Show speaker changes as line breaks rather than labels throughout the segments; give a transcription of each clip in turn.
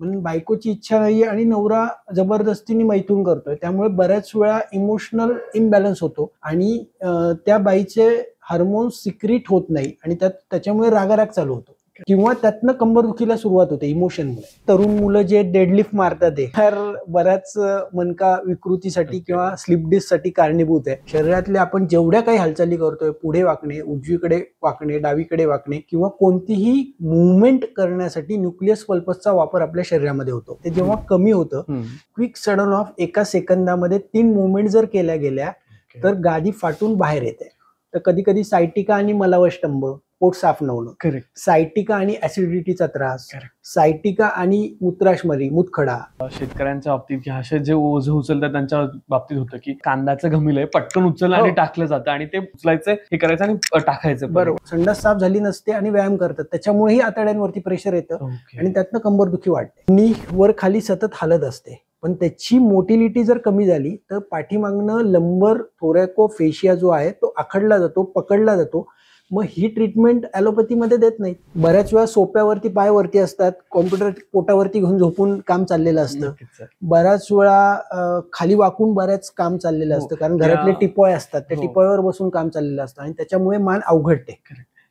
पण बायकोची इच्छा नाही आणि नवरा जबरदस्तीने मैथून करतोय, त्यामुळे बऱ्याच वेळा इमोशनल इम्बॅलन्स होतो आणि त्या बाईचे हार्मोन्स सिक्रीट होत नाही आणि त्याच्यामुळे रागाराग चालू होतो किंवा त्यातनं कंबरदुखीला सुरुवात होते इमोशनमुळे. तरुण मुलं जे डेडलिफ्ट मारतात तर बऱ्याच मणका विकृतीसाठी किंवा स्लिप डिस्कसाठी कारणीभूत आहे. शरीरातले आपण जेवढ्या काही हालचाली करतोय, पुढे वाकणे, उजवीकडे वाकणे, डावीकडे वाकणे किंवा कोणतीही मुवमेंट करण्यासाठी न्यूक्लियस पल्पसचा वापर आपल्या शरीरामध्ये होतो. ते जेव्हा कमी होतं, क्विक सडन ऑफ एका सेकंदामध्ये 3 मुवमेंट जर केल्या गेल्या तर गादी फाटून बाहेर येते. तर कधी कधी सायटिका आणि मलावष्टंभ, पोट साफ न होणं, सायटिका आणि ऍसिडिटीचा त्रास, सायटिका आणि मूत्राशमरी, मूतखडा.
शेतकऱ्यांच्या बाबतीत असे जे ओझं उचलतात त्यांच्या बाबतीत होतं की कांद्याचं घमिलंय पटकन उचललं आणि टाकलं जातं आणि ते उचलायचं, हे करायचं आणि टाकायचं.
बरोबर. संडास साफ झाली नसते आणि व्यायाम करतात, त्याच्यामुळेही आतड्यांवरती प्रेशर येतं आणि त्यातनं कंबरदुखी वाढते. नी वर खाली सतत हालत असते, पण त्याची मोटिलिटी जर कमी झाली तर पाठीमागनं लंबर थोरॅकोफेशिया जो आहे तो आखडला जातो, पकडला जातो. मग ही ट्रीटमेंट ॲलोपॅथीमध्ये देत नाही. बऱ्याच वेळा सोप्यावरती पाय वरती असतात, कॉम्प्युटर पोटावरती घेऊन झोपून काम चाललेलं असतं. बऱ्याच वेळा खाली वाकून बऱ्याच काम चाललेलं असतं, कारण घरातले टिपॉय असतात, त्या टिपॉयवर बसून काम चाललेलं असतं आणि त्याच्यामुळे मान अवघडते.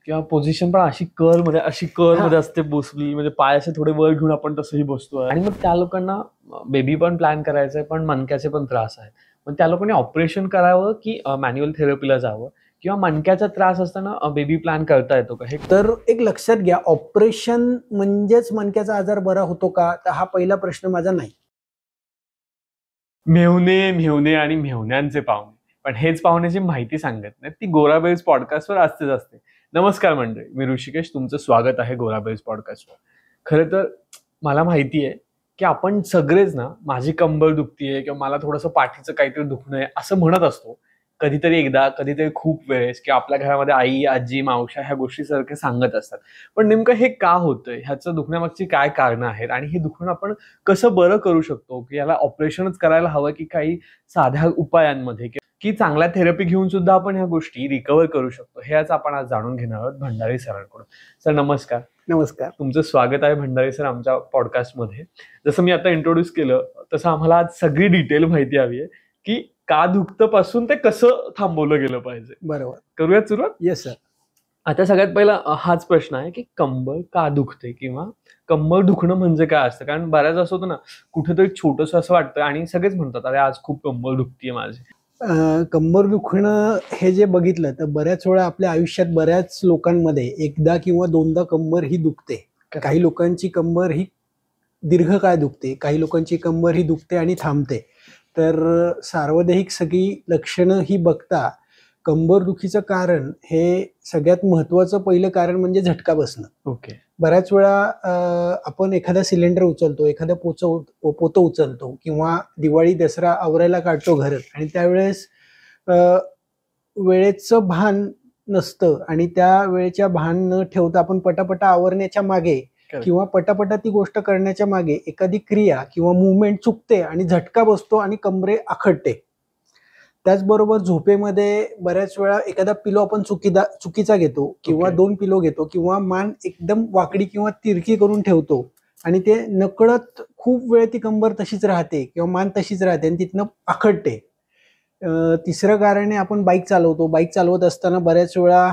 किंवा पोझिशन पण अशी कर्ल मध्ये असते बसली, म्हणजे पाय असे थोडे वर घेऊन आपण तसंही बसतोय. आणि मग त्या लोकांना बेबी पण प्लॅन करायचंय पण मणक्याचे पण त्रास आहेत, पण त्या लोकांनी ऑपरेशन करावं की मॅन्युअल थेरपीला जावं किंवा मणक्याचा त्रास असताना बेबी प्लॅन करता येतो का? हे
तर एक लक्षात घ्या, ऑपरेशन म्हणजेच मणक्याचा आजार बरा होतो का, तर हा पहिला प्रश्न माझा नाही.
मेहुणे आणि मेहुण्यांचे पाहुणे, पण हेच पाहुण्याची माहिती सांगत नाही, ती गोराबेल्स पॉडकास्टवर असतेच असते. नमस्कार मंडळी, मी ऋषिकेश, तुमचं स्वागत आहे गोराबेल्स पॉडकास्टवर. खरं तर मला माहिती आहे की आपण सगळेच ना, माझी कंबर दुखतीये किंवा मला थोडंसं पाठीचं काहीतरी दुखणं आहे असं म्हणत असतो. कधीतरी एकदा, कधीतरी खूप वेळेस, की आपल्या घरामध्ये आई, आजी, मावशा ह्या गोष्टी सारखे सांगत असतात. पण नेमकं हे का होतंय, ह्याचं दुखण्यामागची काय कारणं आहेत आणि हे दुखणं आपण कसं बरं करू शकतो, की याला ऑपरेशनच करायला हवं की काही साध्या उपायांमध्ये की चांगल्या थेरपी घेऊन सुद्धा आपण ह्या गोष्टी रिकव्हर करू शकतो, हेच आपण आज जाणून घेणार आहोत भंडारी सरांकडून. सर नमस्कार.
नमस्कार.
तुमचं स्वागत आहे भंडारी सर आमच्या पॉडकास्टमध्ये. जसं मी आता इंट्रोड्यूस केलं तसं आम्हाला आज सगळी डिटेल माहिती हवी आहे की का दुखतं पासून ते कसं थांबवलं गेलं पाहिजे.
बरोबर,
करूयात सुरुवात?
Yes sir.
आता सगळ्यात पहिला हाच प्रश्न आहे की कंबर का दुखते किंवा कंबर दुखणं म्हणजे काय असतं? कारण बऱ्याच असं होतं ना, कुठेतरी छोटंसं असं वाटतं आणि सगळेच म्हणतात अरे आज खूप कंबर दुखतीये माझी.
कंबर दुखणं हे जे बघितलं तर बऱ्याच वेळा आपल्या आयुष्यात बऱ्याच लोकांमध्ये एकदा किंवा दोनदा कंबर ही दुखते. काही लोकांची कंबर ही दीर्घकाळ दुखते, काही लोकांची कंबर ही दुखते आणि थांबते. तर सार्वदेहिक सगळी लक्षणं ही बघता कंबर दुखीचं कारण हे सगळ्यात महत्वाचं पहिलं कारण म्हणजे झटका बसणं.
ओके.
बऱ्याच वेळा आपण एखादा सिलेंडर उचलतो, एखादं पोतं उचलतो किंवा दिवाळी दसरा आवरायला काढतो घर आणि त्यावेळेस वेळेचं भान नसतं आणि त्या वेळेच्या भान न ठेवता आपण पटापटा आवरण्याच्या मागे किंवा पटापटा ती गोष्ट करण्याच्या मागे एखादी क्रिया किंवा मुवमेंट चुकते आणि झटका बसतो आणि कंबरे आखडते. त्याचबरोबर झोपेमध्ये बऱ्याच वेळा एखादा पिलो आपण चुकीचा घेतो किंवा 2 पिलो घेतो किंवा मान एकदम वाकडी किंवा तिरकी करून ठेवतो आणि ते नकळत खूप वेळ ती कंबर तशीच राहते किंवा मान तशीच राहते आणि तिथनं आखडते. तिसरं कारण आहे आपण बाईक चालवतो. बाईक चालवत असताना बऱ्याच वेळा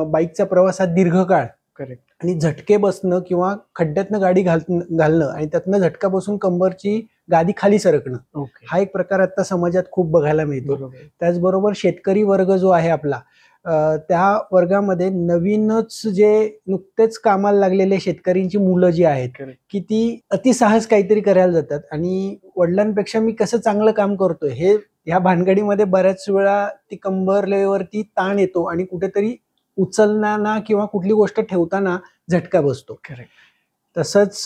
बाईकचा प्रवास हा दीर्घकाळ आणि झटके बसणं किंवा खड्ड्यातनं गाडी घालणं आणि त्यातनं झटका बसून कंबरची गादी खाली सरकणं हा एक प्रकार आता समाजात खूप बघायला मिळतो. त्याचबरोबर शेतकरी वर्ग जो आहे आपला, त्या वर्गामध्ये नवीनच जे नुकतेच कामाला लागलेले शेतकऱ्यांची मुलं जी आहेत की ती अतिसाहस काहीतरी करायला जातात आणि वडिलांपेक्षा मी कसं चांगलं काम करतोय हे ह्या भानगडीमध्ये बऱ्याच वेळा ती कंबरलेवरती ताण येतो आणि कुठेतरी उचलताना किंवा कुठली गोष्ट ठेवताना झटका बसतो. तसंच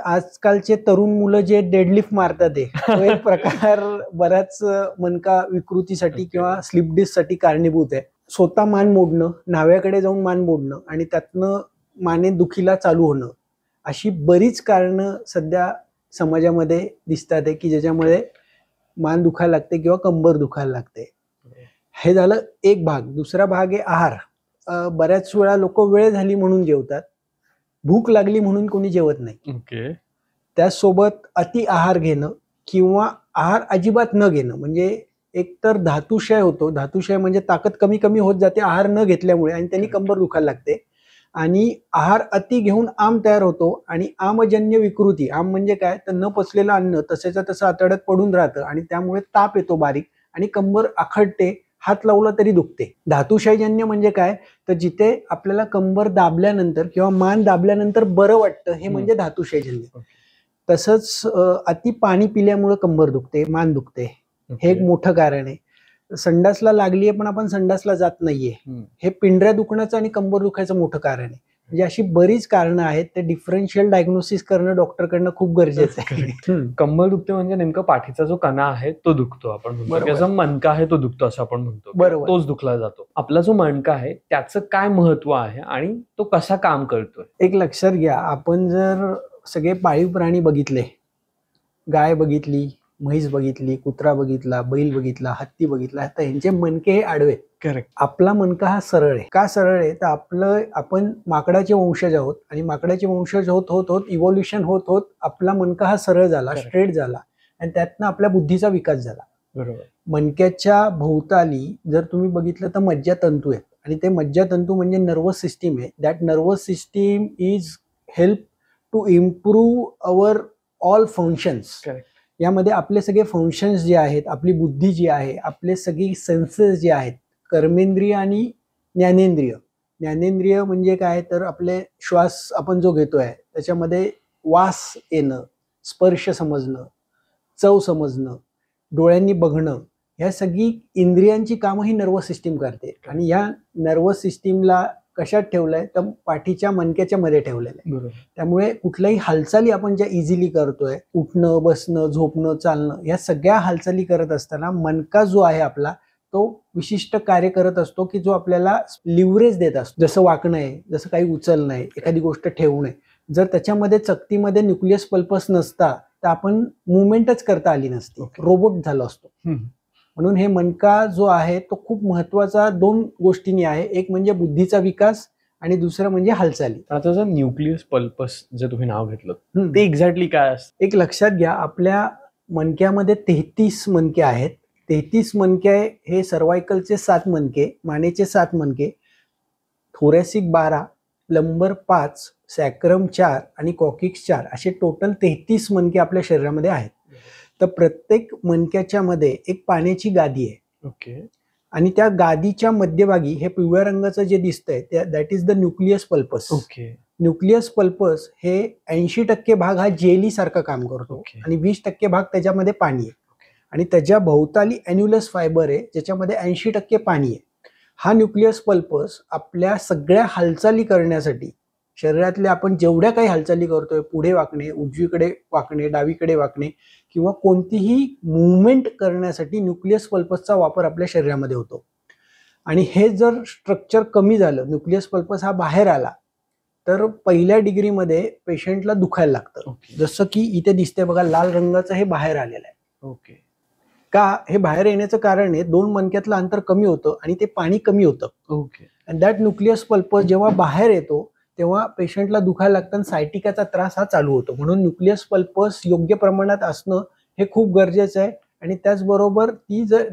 आजकालचे तरुण मुलं जे डेडलिफ्ट मारतात तो एक प्रकार बऱ्याच मणका विकृतीसाठी किंवा स्लिप डिस्कसाठी कारणीभूत आहे. स्वतः मान मोडणं, न्हाव्याकडे जाऊन मान मोडणं आणि त्यातनं माने दुखीला चालू होणं, अशी बरीच कारणं सध्या समाजामध्ये दिसतात आहे की ज्याच्यामुळे मान दुखायला लागते किंवा कंबर दुखायला लागते. हे झालं एक भाग. दुसरा भाग आहे आहार. बऱ्याच वेळा लोक वेळ झाली म्हणून जेवतात, भूक लागली म्हणून कोणी जेवत नाही. त्याचसोबत अति आहार घेणं किंवा आहार अजिबात न घेणं, म्हणजे एकतर धातुक्षय होतो. धातुक्षय म्हणजे ताकद कमी कमी होत जाते आहार न घेतल्यामुळे आणि त्यांनी कंबर दुखायला लागते. आणि आहार अति घेऊन आम तयार होतो आणि आमजन्य विकृती. आम म्हणजे काय, तर न पचलेलं अन्न तसेच तसं आतड्यात पडून राहतं आणि त्यामुळे ताप येतो बारीक आणि कंबर आखडते, हात लावला तरी दुखते. धातुक्षयजन्य म्हणजे काय, तर जिथे आपल्याला कंबर दाबल्यानंतर किंवा मान दाबल्यानंतर बरं वाटतं, हे म्हणजे धातुक्षयजन्य. तसंच अति पाणी पिल्यामुळे कंबर दुखते, मान दुखते, हे एक मोठं कारण आहे. संडासला लागलीये पण आपण संडासला जात नाहीये, हे पिंढऱ्या दुखण्याचं आणि कंबर दुखायचं मोठं कारण आहे. म्हणजे अशी बरीच कारणं आहेत. ते डिफरन्शियल डायग्नोसिस करणं डॉक्टरकडनं खूप गरजेचं आहे.
कंबर दुखते म्हणजे नेमका पाठीचा जो कणा आहे तो दुखतो, आपण म्हणतो, त्याचा मणका आहे तो दुखतो असं आपण म्हणतो.
बरोबर,
तोच दुखला जातो. आपला जो मणका आहे त्याचं काय महत्व आहे आणि तो कसा काम करतोय?
एक लक्षात घ्या, आपण जर सगळे पाळीव प्राणी बघितले, गाय बघितली, म्हैस बघितली, कुत्रा बघितला, बैल बघितला, हत्ती बघितला, तर यांचे मणके हे आडवे.
करेक्ट.
आपला मणका हा सरळ आहे. का सरळ आहे, तर आपण माकडाचे वंशज आहोत आणि माकडाचे वंशज होत होत होत इव्हॉल्युशन होत होत आपला मणका हा सरळ झाला, स्ट्रेट झाला आणि त्यातनं आपल्या बुद्धीचा विकास झाला.
बरोबर.
मणक्याच्या भोवताली जर तुम्ही बघितलं तर मज्जातंतू आहेत आणि ते मज्जातंतू म्हणजे नर्वस सिस्टीम आहे. That nervous system is help to improve our all functions. यामध्ये आपले सगळे फंक्शन्स जे आहेत, आपली बुद्धी जी आहे, आपले सगळी सेन्सेस जे आहेत, कर्मेंद्रिय आणि ज्ञानेंद्रिय. ज्ञानेंद्रिय म्हणजे काय, तर आपले श्वास आपण जो घेतोय त्याच्यामध्ये वास येणं, स्पर्श समजणं, चव समजणं, डोळ्यांनी बघणं, ह्या सगळी इंद्रियांची कामं ही नर्वस सिस्टीम करते. आणि या नर्वस सिस्टीमला कशात ठेवलंय, तर पाठीच्या मणक्याच्या मध्ये ठेवलेलं आहे. त्यामुळे कुठल्याही हालचाली आपण ज्या इझिली करतोय, उठणं, बसणं, झोपणं, चालणं, या सगळ्या हालचाली करत असताना मणका जो आहे आपला तो विशिष्ट कार्य करत असतो की जो आपल्याला लिव्हरेज देत असतो. जसं वाकणं आहे, जसं काही उचलणं आहे, एखादी गोष्ट ठेवणं आहे. जर त्याच्यामध्ये चकतीमध्ये न्यूक्लियस पल्पस नसता तर आपण मुवमेंटच करता आली नसती, रोबोट झालो असतो. म्हणून हे मणका जो आहे तो खूप महत्वाचा दोन गोष्टींनी आहे. एक म्हणजे बुद्धीचा विकास आणि दुसरं म्हणजे हालचाली.
आता जर न्यूक्लियस पल्पस जे तुम्ही नाव घेतलं ते एक्झॅक्टली काय असतं?
एक लक्षात घ्या, आपल्या मणक्यामध्ये 33 मणके आहेत. 33 मणके हे सर्वायकलचे 7 मणके, मानेचे 7 मणके, थोरॅसिक 12, लंबर 5, सॅक्रम 4 आणि कॉकिक्स 4 असे टोटल 33 मणके आपल्या शरीरामध्ये आहेत. तर प्रत्येक मणक्याच्या मध्ये एक पाण्याची गादी आहे.
ओके.
आणि त्या गादीच्या मध्यभागी हे पिवळ्या रंगाचं जे दिसतंय that is the nucleus pulposus.
Okay.
Nucleus pulposus हे 80% भाग हा जेली सारखं काम करतो आणि 20% भाग त्याच्यामध्ये पाणी आहे. आणि त्याच्या भोवताली ॲन्युलस फायबर आहे ज्याच्यामध्ये 80% पाणी आहे. हा न्यूक्लियस पल्पस आपल्या सगळ्या हालचाली करण्यासाठी, शरीरातल्या आपण जेवढ्या काही हालचाली करतोय, पुढे वाकणे, उजवीकडे वाकणे, डावीकडे वाकणे किंवा कोणतीही मुवमेंट करण्यासाठी न्यूक्लियस पल्पसचा वापर आपल्या शरीरामध्ये होतो. आणि हे जर स्ट्रक्चर कमी झालं, न्यूक्लियस पल्पस हा बाहेर आला, तर पहिल्या डिग्रीमध्ये पेशंटला दुखायला लागतं. जसं की इथे दिसतंय बघा, लाल रंगाचं हे बाहेर आलेलं आहे.
ओके.
का हे बाहेर येण्याचं कारण आहे, 2 मणक्यातलं अंतर कमी होतं आणि ते पाणी कमी होतं.
ओके.
अँड दॅट न्यूक्लियस पल्पस जेव्हा बाहेर येतो तेव्हा पेशंटला दुखायला लागतं, सायटिकाचा त्रास हा चालू होतो. म्हणून न्यूक्लियस पल्पस योग्य प्रमाणात असणं हे खूप गरजेचं आहे. आणि त्याचबरोबर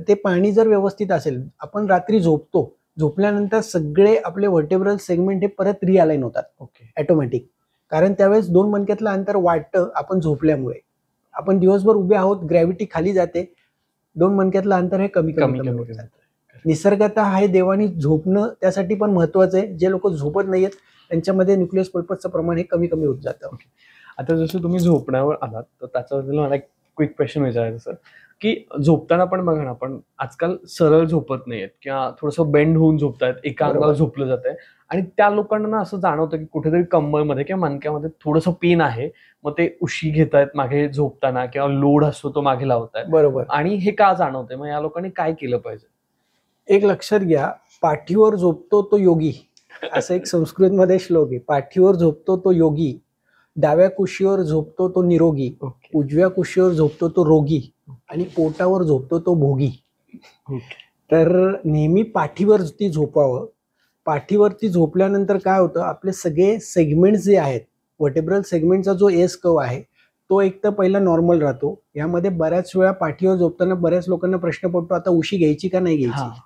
ते पाणी जर व्यवस्थित असेल, आपण रात्री झोपतो, झोपल्यानंतर सगळे आपले व्हर्टेब्रल सेगमेंट हे परत रिअलाइन होतात. ओके. ऑटोमॅटिक. कारण त्यावेळेस 2 मणक्यातलं अंतर वाढतं आपण झोपल्यामुळे. आपण दिवसभर उभे आहोत, ग्रॅव्हिटी खाली जाते, 2 मणक्यातलं अंतर हे कमी होत जातं. निसर्गतः हे देवानी झोपणं त्यासाठी पण महत्वाचं आहे. जे लोक झोपत नाहीयेत त्यांच्यामध्ये न्यूक्लियस पल्पसचं प्रमाण हे कमी होत जातं.
आता जसं तुम्ही झोपण्यावर आलात तर त्याच्याबद्दल मला एक क्विक क्वेश्चन विचारायचं सर, की झोपताना पण बघा ना, आपण आजकाल सरळ झोपत नाहीयेत किंवा थोडंसं बेंड होऊन झोपतायत, एका अंगावर झोपलं जात आहे आणि त्या लोकांना असं जाणवतं की कुठेतरी कंबरमध्ये किंवा मणक्यामध्ये थोडंसं पेन आहे, मग ते उशी घेतायत मागे झोपताना किंवा लोड असतो तो मागे लावतायत.
बरोबर.
आणि हे का जाणवतंय, मग या लोकांनी काय केलं पाहिजे?
एक लक्षात घ्या, पाठीवर झोपतो तो योगी, असं एक संस्कृतमध्ये श्लोक आहे. पाठीवर झोपतो तो योगी, डाव्या कुशीवर झोपतो तो निरोगी, उजव्या कुशीवर झोपतो तो रोगी आणि पोटावर झोपतो तो भोगी. तर नेहमी पाठीवरती झोपावं. पाठीवरती झोपल्यानंतर काय होतं, आपले सगळे सेगमेंट जे आहेत, व्हर्टेब्रल सेगमेंटचा जो एस कर्व आहे तो एक तर पहिला नॉर्मल राहतो. यामध्ये बऱ्याच वेळा पाठीवर झोपताना बऱ्याच लोकांना प्रश्न पडतो, आता उशी घ्यायची का नाही घ्यायची.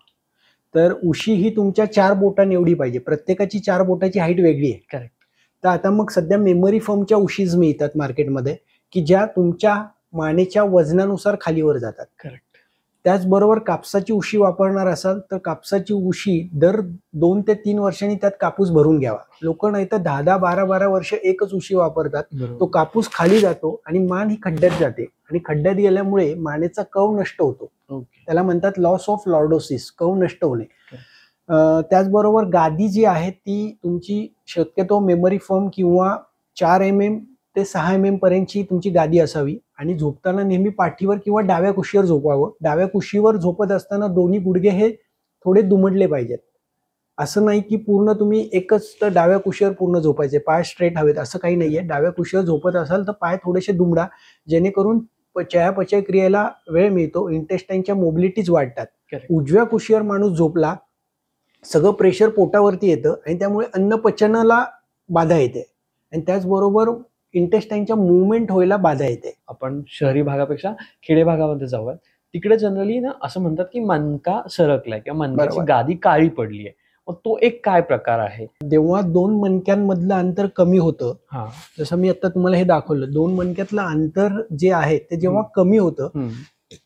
तर उशी ही तुमच्या 4 बोटांनी एवढी पाहिजे. प्रत्येकाची 4 बोटाची हाईट वेगळी आहे.
करेक्ट.
तर आता मग सध्या मेमरी फोमच्या उशीज मिळतात मार्केटमध्ये, की ज्या तुमच्या मानेच्या वजनानुसार खालीवर जातात.
करेक्ट.
त्याचबरोबर कापसाची उशी वापरणार असाल तर कापसाची उशी दर 2 ते 3 वर्षांनी त्यात कापूस भरून घ्यावा. लोक नाही तर 10-10, 12-12 वर्ष एकच उशी वापरतात. तो कापूस खाली जातो आणि मान ही खड्ड्यात जाते आणि खड्ड्यात गेल्यामुळे मानेचा कव नष्ट होतो. त्याला म्हणतात लॉस ऑफ लॉर्डोसिस, कव नष्ट होणे. त्याचबरोबर गादी जी आहे ती तुमची शक्यतो मेमरी फोम किंवा 4 mm ते 6 mm पर्यंतची तुमची गादी असावी आणि झोपताना नेहमी पाठीवर किंवा डाव्या कुशीवर झोपावं. डाव्या कुशीवर झोपत असताना दोन्ही गुडघे हे थोडे दुमडले पाहिजेत. असं नाही की पूर्ण तुम्ही एकच तर डाव्या कुशीवर पूर्ण झोपायचे, पाय स्ट्रेट हवेत, असं काही नाहीये. डाव्या कुशीवर झोपत असाल तर पाय थोडेसे दुमडा, जेणेकरून चयापचय क्रियेला वेळ मिळतो, इंटेस्टाईनच्या मोबिलिटीज वाढतात. उजव्या कुशीवर माणूस झोपला, सगळं प्रेशर पोटावरती येतं आणि त्यामुळे अन्न पचनाला बाधा येते आणि त्याचबरोबर इंटेस्टाईनच्या मुवमेंट व्हायला बाधा येते.
आपण शहरी भागापेक्षा खेडे भागामध्ये जाऊयात. तिकडे जनरली ना असं म्हणतात की मणका सरकलाय किंवा मणक्याची गादी काळी पडली आहे. मग तो एक काय प्रकार आहे?
जेव्हा 2 मणक्यांमधलं अंतर कमी होतं, जसं मी आता तुम्हाला हे दाखवलं, 2 मणक्यातलं अंतर जे आहे ते जेव्हा कमी होतं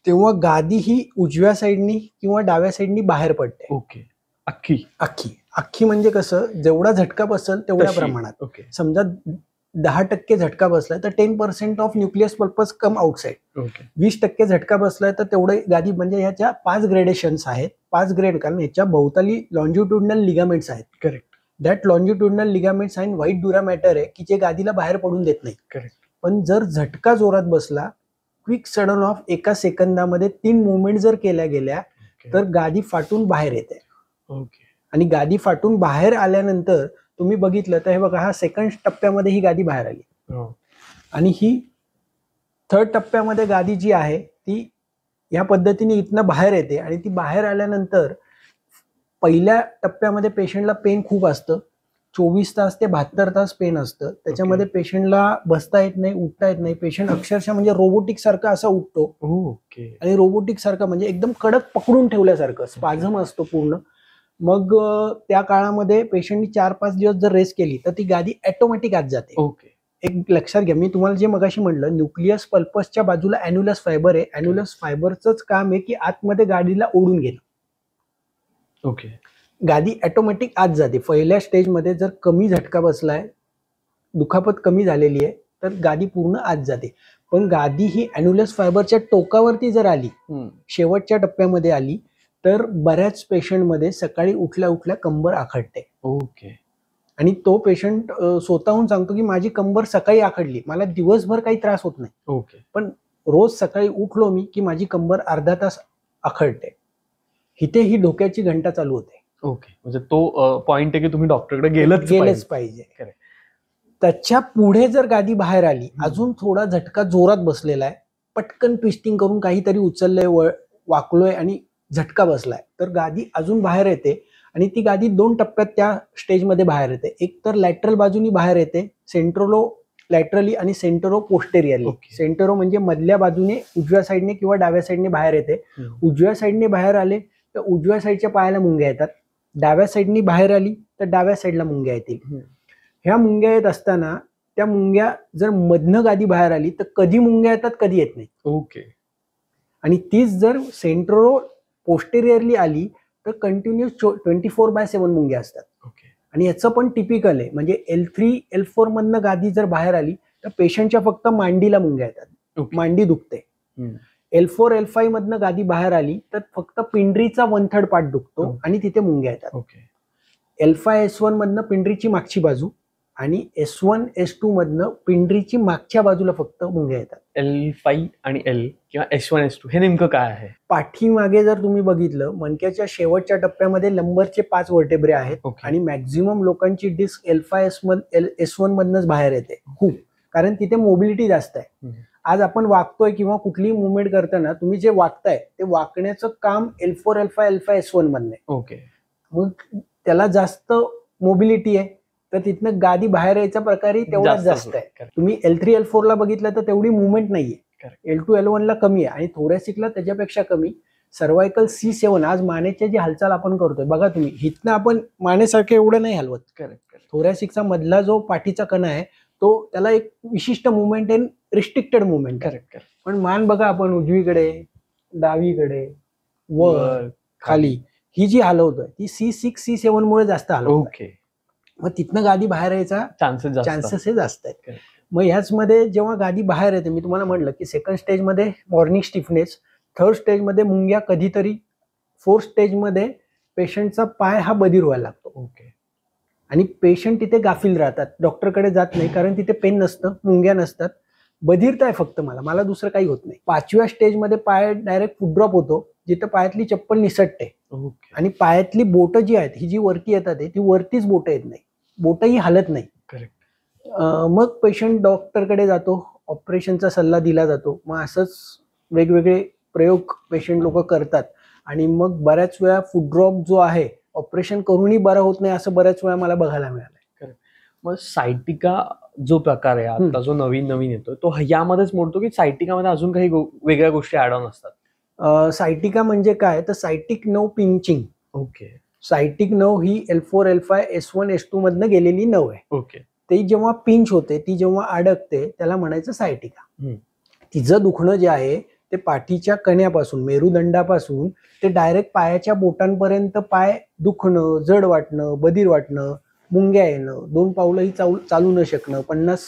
तेव्हा गादी ही उजव्या साईडनी किंवा डाव्या साईडनी बाहेर पडते.
ओके. अख्खी
अख्खी अख्खी म्हणजे कसं, जेवढा झटका बसेल तेवढ्या प्रमाणात. समजा 10% झटका बसलाय तर 10% ऑफ न्यूक्लियस पल्पस कम आउटसाइड. 20% झटका बसलाय तर तेवढे गादी, म्हणजे ह्याच्या 5 ग्रेडेशन्स आहेत. 5 ग्रेड, कारण ह्याच्या भोवताली लॉन्जिट्युडनल लिगामेंट्स आहेत.
करेक्ट.
दॅट लॉन्जिट्युडनल लिगामेंट्स आणि व्हाईट ड्युरा मॅटर आहे की जे गादीला बाहेर पडून देत नाही.
करेक्ट.
पण जर झटका जोरात बसला, क्विक सडन ऑफ एका सेकंदामध्ये 3 मुवमेंट जर केल्या गेल्या तर गादी फाटून बाहेर येते. आणि गादी फाटून बाहेर आल्यानंतर तुम्ही बघितलं तर हे बघा, हा सेकंड टप्प्यामध्ये ही गादी बाहेर आली आणि ही थर्ड टप्प्यामध्ये गादी जी आहे ती या पद्धतीने इथनं बाहेर येते आणि ती बाहेर आल्यानंतर पहिल्या टप्प्यामध्ये पेशंटला पेन खूप असतं. 24 तास ते 72 तास पेन असतं. त्याच्यामध्ये पेशंटला बसता येत नाही, उठता येत नाही. पेशंट अक्षरशः म्हणजे रोबोटिक सारखा असा उठतो. आणि रोबोटिक सारखा म्हणजे एकदम कडक पकडून ठेवल्यासारखं स्पाझम असतो पूर्ण. मग त्या काळामध्ये पेशंटनी 4-5 दिवस जर रेस्ट केली तर ती गादी ऑटोमॅटिक आत जाते. एक लक्षात घ्या, मी तुम्हाला जे मगाशी म्हटलं, न्यूक्लियस पल्पसच्या बाजूला अॅन्युलस फायबर आहे. अॅन्युलस फायबरचंच काम आहे की आतमध्ये गाडीला ओढून घेणं. गादी ऑटोमॅटिक आत जाते. पहिल्या स्टेजमध्ये जर कमी झटका बसलाय, दुखापत कमी झालेली आहे तर गादी पूर्ण आत जाते. पण गादी ही अॅन्युलस फायबरच्या टोकावरती जर आली, शेवटच्या टप्प्यामध्ये आली, तर बऱ्याच पेशंटमध्ये सकाळी उठल्या उठल्या कंबर आखडते. आणि तो पेशंट स्वतःहून सांगतो की माझी कंबर सकाळी आखडली, मला दिवसभर काही त्रास होत नाही, पण रोज सकाळी उठलो मी की माझी कंबर अर्धा तास आखडते. इथे ही डोक्याची घंटा चालू होते.
म्हणजे तो पॉइंट आहे की तुम्ही डॉक्टरकडे गेलंच पाहिजे.
त्याच्या पुढे जर गादी बाहेर आली, अजून थोडा झटका जोरात बसलेला आहे, पटकन ट्विस्टिंग करून काहीतरी उचललंय, वाकलोय आणि झटका बसलाय, तर गादी अजून बाहेर येते. आणि ती गादी 2 टप्प्यात त्या स्टेजमध्ये बाहेर येते. एक तर लॅटरल बाजूनी बाहेर येते, सेंट्रोलो लॅटरली आणि सेंटरो पोस्टेरियरली. सेंटरो म्हणजे मधल्या बाजूने उजव्या साईडने किंवा डाव्या साईडने बाहेर येते. उजव्या साईडने बाहेर आले तर उजव्या साईडच्या पायाला मुंग्या येतात. डाव्या साईडनी बाहेर आली तर डाव्या साईडला मुंग्या येतील. ह्या मुंग्या येत असताना त्या मुंग्या जर मधनं गादी बाहेर आली तर कधी मुंग्या येतात, कधी येत नाही. आणि तीच जर सेंट्रो पोस्टेरियरली आली तर कंटिन्युअस 24/7 मुंग्या असतात. आणि याचं पण टिपिकल आहे, म्हणजे L3, L4 मधनं गादी जर बाहेर आली तर पेशंटच्या फक्त मांडीला मुंग्या येतात, मांडी दुखते. L4, L5 मधनं गादी बाहेर आली तर फक्त पिंडरीचा 1/3 पार्ट दुखतो आणि तिथे मुंग्या येतात. L5, S1 मधनं पिंडरीची मागची बाजू आणि S1, S2 मधनं पिंडरीची मागच्या बाजूला फक्त मुंग्या येतात.
L5 आणि L किंवा S1, S2 हे नेमकं काय आहे?
पाठीमागे जर तुम्ही बघितलं, मणक्याच्या शेवटच्या टप्प्यामध्ये लंबरचे 5 वर्टेब्रे आहेत आणि मॅक्झिमम लोकांची डिस्क L5, S1 मधनच बाहेर येते खूप, कारण तिथे मोबिलिटी जास्त आहे. आज आपण वागतोय किंवा कुठलीही मुवमेंट करताना तुम्ही जे वागताय ते वाकण्याचं काम L4, L5, L5, S1 मधनं आहे. मग त्याला जास्त मोबिलिटी आहे. तर तिथनं गादी बाहेर यायचा प्रकारही तेवढाच जास्त आहे. तुम्ही L3 L4 ला बघितलं तर तेवढी मुवमेंट नाहीये. L2 L1 ला कमी आहे आणि थोरॅसिकला त्याच्यापेक्षा कमी. सर्वायकल C7 आज मानेच्या जी हालचाल आपण करतोय बघा तुम्ही, हिथनं आपण मानेसारखं एवढं नाही हलवत. थोरॅसिकचा मधला जो पाठीचा कणा आहे तो त्याला एक विशिष्ट मुवमेंट आहे, रिस्ट्रिक्टेड मुवमेंट. पण मान बघा आपण उजवीकडे, डावीकडे, वर, खाली ही जी हलवतोय ती C6 C7 मुळे जास्त हलवतोय. मग तिथनं गादी बाहेर यायचा चान्सेस हे जास्त आहेत. मग ह्याच मध्ये जेव्हा गादी बाहेर येते, मी तुम्हाला म्हटलं की सेकंड स्टेजमध्ये मॉर्निंग स्टिफनेस, थर्ड स्टेजमध्ये मुंग्या कधीतरी, फोर्थ स्टेजमध्ये पेशंटचा पाय हा बधीर व्हायला लागतो. आणि पेशंट तिथे गाफील राहतात, डॉक्टरकडे जात नाही कारण तिथे पेन नसतं, मुंग्या नसतात, बधीरता आहे फक्त मला दुसरं काही होत नाही. 5व्या स्टेजमध्ये पाय डायरेक्ट फुट ड्रॉप होतो, जिथं पायातली चप्पल निसटते आणि पायातली बोटं जी आहेत ही जी वरती येतात ती वरतीच बोटं येत नाही, बोटही हलत नाही. मग पेशंट डॉक्टरकडे जातो, ऑपरेशनचा सल्ला दिला जातो. मग असंच वेगवेगळे प्रयोग पेशंट लोक करतात आणि मग बऱ्याच वेळा फुट ड्रॉप जो आहे ऑपरेशन करूनही बरा होत नाही, असं बऱ्याच वेळा मला बघायला मिळालंय.
मग सायटिका जो प्रकार आहे आता जो नवीन येतो तो यामध्येच मोडतो की सायटिकामध्ये अजून काही वेगळ्या गोष्टी ऍड ऑन असतात?
सायटिका म्हणजे काय तर सायटिक नर्व पिंचिंग. सायटिक नर्व ही L4 L5 S1 S2 मधनं गेलेली नर्व आहे. ती जेव्हा पिंच होते, ती जेव्हा अडकते त्याला म्हणायचं सायटिका. तिचं दुखणं जे आहे ते पाठीच्या कण्यापासून, मेरुदंडापासून ते डायरेक्ट पायाच्या बोटांपर्यंत पाय दुखणं, जड वाटणं, बधीर वाटणं, मुंग्या येणं, 2 पावलंही चालू न शकणं, 50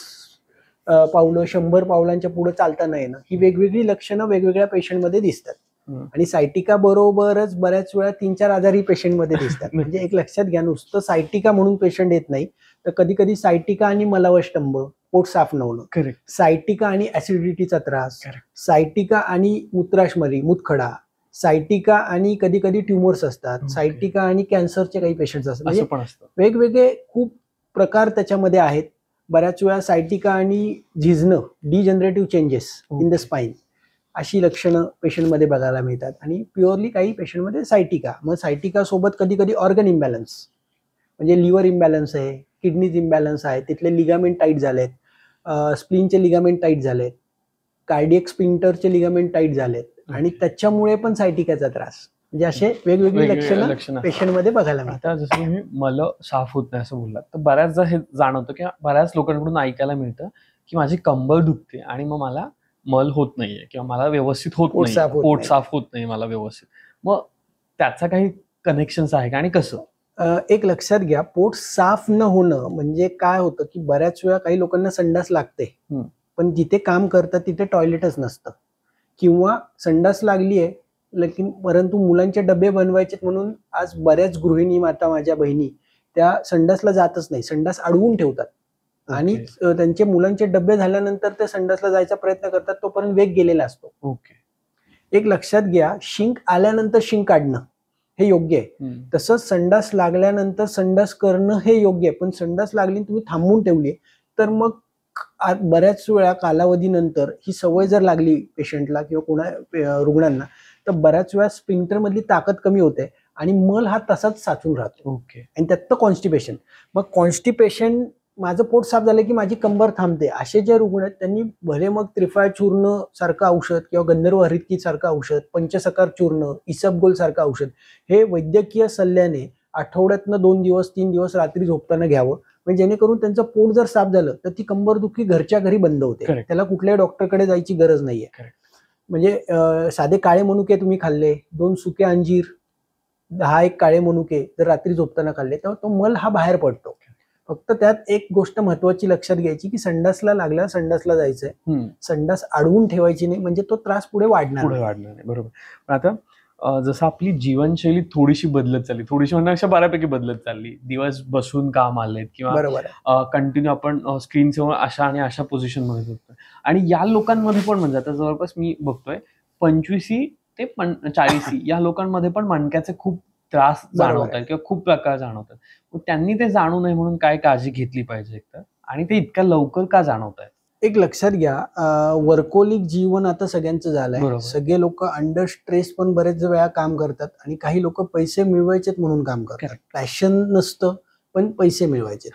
पावलं 100 पावलांच्या पुढे चालता न येणं, ही वेगवेगळी लक्षणं वेगवेगळ्या पेशंटमध्ये दिसतात. आणि सायटिका बरोबरच बऱ्याच वेळा 3-4 आजारही पेशंटमध्ये दिसतात. म्हणजे एक लक्षात घ्या, नुसतं सायटिका म्हणून पेशंट येत नाही, तर कधी कधी सायटिका आणि मलावष्टंभ, पोट साफ न होणं, सायटिका आणि ऍसिडिटीचा त्रास, सायटिका आणि मूत्राशमरी, मूतखडा, सायटिका आणि कधी कधी ट्युमर्स असतात, सायटिका आणि कॅन्सरचे काही पेशंट्स असतात. म्हणजे वेगवेगळे खूप प्रकार त्याच्यामध्ये आहेत. बऱ्याच वेळा सायटिका आणि झिजणं, degenerative changes in the spine, अशी लक्षणं पेशंटमध्ये बघायला मिळतात. आणि प्युअरली काही पेशंटमध्ये सायटिका. मग सायटिका सोबत कधी कधी ऑर्गन इम्बॅलन्स, म्हणजे लिव्हर इम्बॅलन्स आहे, किडनीज इम्बॅलन्स आहे, तिथले लिगामेंट टाईट झालेत, स्प्लीनचे लिगामेंट टाईट झालेत, कार्डियक स्पिंक्टरचे लिगामेंट टाईट झालेत आणि त्याच्यामुळे पण सायटिकाचा त्रास. म्हणजे असे वेगवेगळी लक्षणं पेशंटमध्ये बघायला मिळतात.
आता जसं तुम्ही मल साफ होत नाही असं बोललात, तर बऱ्याचदा हे जाणवतं की बऱ्याच लोकांकडून ऐकायला मिळतं की माझी कंबर दुखते आणि मग मला मल होत नाहीये किंवा मला व्यवस्थित होत नाही, पोट साफ होत नाही मला व्यवस्थित. मग त्याचा काही कनेक्शन आहे का आणि कसं?
एक लक्षात घ्या, पोट साफ न होणं म्हणजे काय होतं की बऱ्याच वेळा काही लोकांना संडास लागते, पण जिथे काम करतात तिथे टॉयलेटच नसतं, किंवा संडास लागली आहे परंतु मुलांचे डबे बनवायचे म्हणून आज बऱ्याच गृहिणी माता, माझ्या बहिणी, त्या संडासला जातच नाही, संडास अडवून ठेवतात आणि त्यांचे मुलांचे डबे झाल्यानंतर ते संडासला जायचा प्रयत्न करतात, तोपर्यंत वेग गेलेला असतो. एक लक्षात घ्या, शिंक आल्यानंतर शिंक काढणं हे योग्य आहे, तसंच संडास लागल्यानंतर संडास करणं हे योग्य आहे. पण संडास लागली तुम्ही थांबवून ठेवली तर मग बऱ्याच वेळा कालावधीनंतर ही सवय जर लागली पेशंटला किंवा कोणा रुग्णांना, तर बऱ्याच वेळा स्पिंक्टर मधली ताकद कमी होते आणि मल हा तसाच साचून राहतो. आणि त्यात तर कॉन्स्टिपेशन. मग कॉन्स्टिपेशन, माझं पोट साफ झालं की माझी कंबर थांबते, असे जे रुग्ण आहेत त्यांनी भले मग त्रिफळ चूर्ण सारखं औषध किंवा गंधर्व हरितकी सारखं औषध, पंचसकार चूर्ण, इसबगोल सारखं औषध हे वैद्यकीय सल्ल्याने आठवड्यातनं 2 दिवस 3 दिवस रात्री झोपताना घ्यावं, म्हणजे जेणेकरून त्यांचं पोट जर साफ झालं तर ती कंबरदुखी घरच्या घरी बंद होते. त्याला कुठल्याही डॉक्टरकडे जायची गरज नाहीये. म्हणजे साधे काळे मनुके तुम्ही खाल्ले, 2 सुके अंजीर, 10 काळे मनुके जर रात्री झोपताना खाल्ले तर तो मल हा बाहेर पडतो. फक्त त्यात एक गोष्ट महत्वाची लक्षात घ्यायची की संडासला लागला, संडासला जायचंय, संडास अडवून ठेवायची नाही, म्हणजे तो त्रास पुढे वाढणार नाही.
बरोबर. पण आता जसं आपली जीवनशैली थोडीशी बदलत चालली, थोडीशी म्हणण्यापेक्षा बऱ्यापैकी बदलत चालली, दिवस बसून काम आलेत किंवा कंटिन्यू आपण स्क्रीन समोर अशा आणि अशा पोझिशन मध्ये बघतोय, आणि या लोकांमध्ये पण म्हणजे आता जवळपास मी बघतोय 25 ते 40 या लोकांमध्ये पण मणक्याचे खूप त्रास जाणवतात किंवा खूप प्रकार जाणवतात. मग त्यांनी ते जाणू नये म्हणून काय काळजी घेतली पाहिजे एकतर, आणि ते इतक्या लवकर का जाणवत आहेत?
एक लक्षात घ्या, वर्कोलिक जीवन आता सगळ्यांचं झालंय. सगळे लोक अंडर स्ट्रेस पण बरेच वेळा काम करतात आणि काही लोक पैसे मिळवायचेत म्हणून काम करतात. पॅशन नसतं पण पैसे मिळवायचे.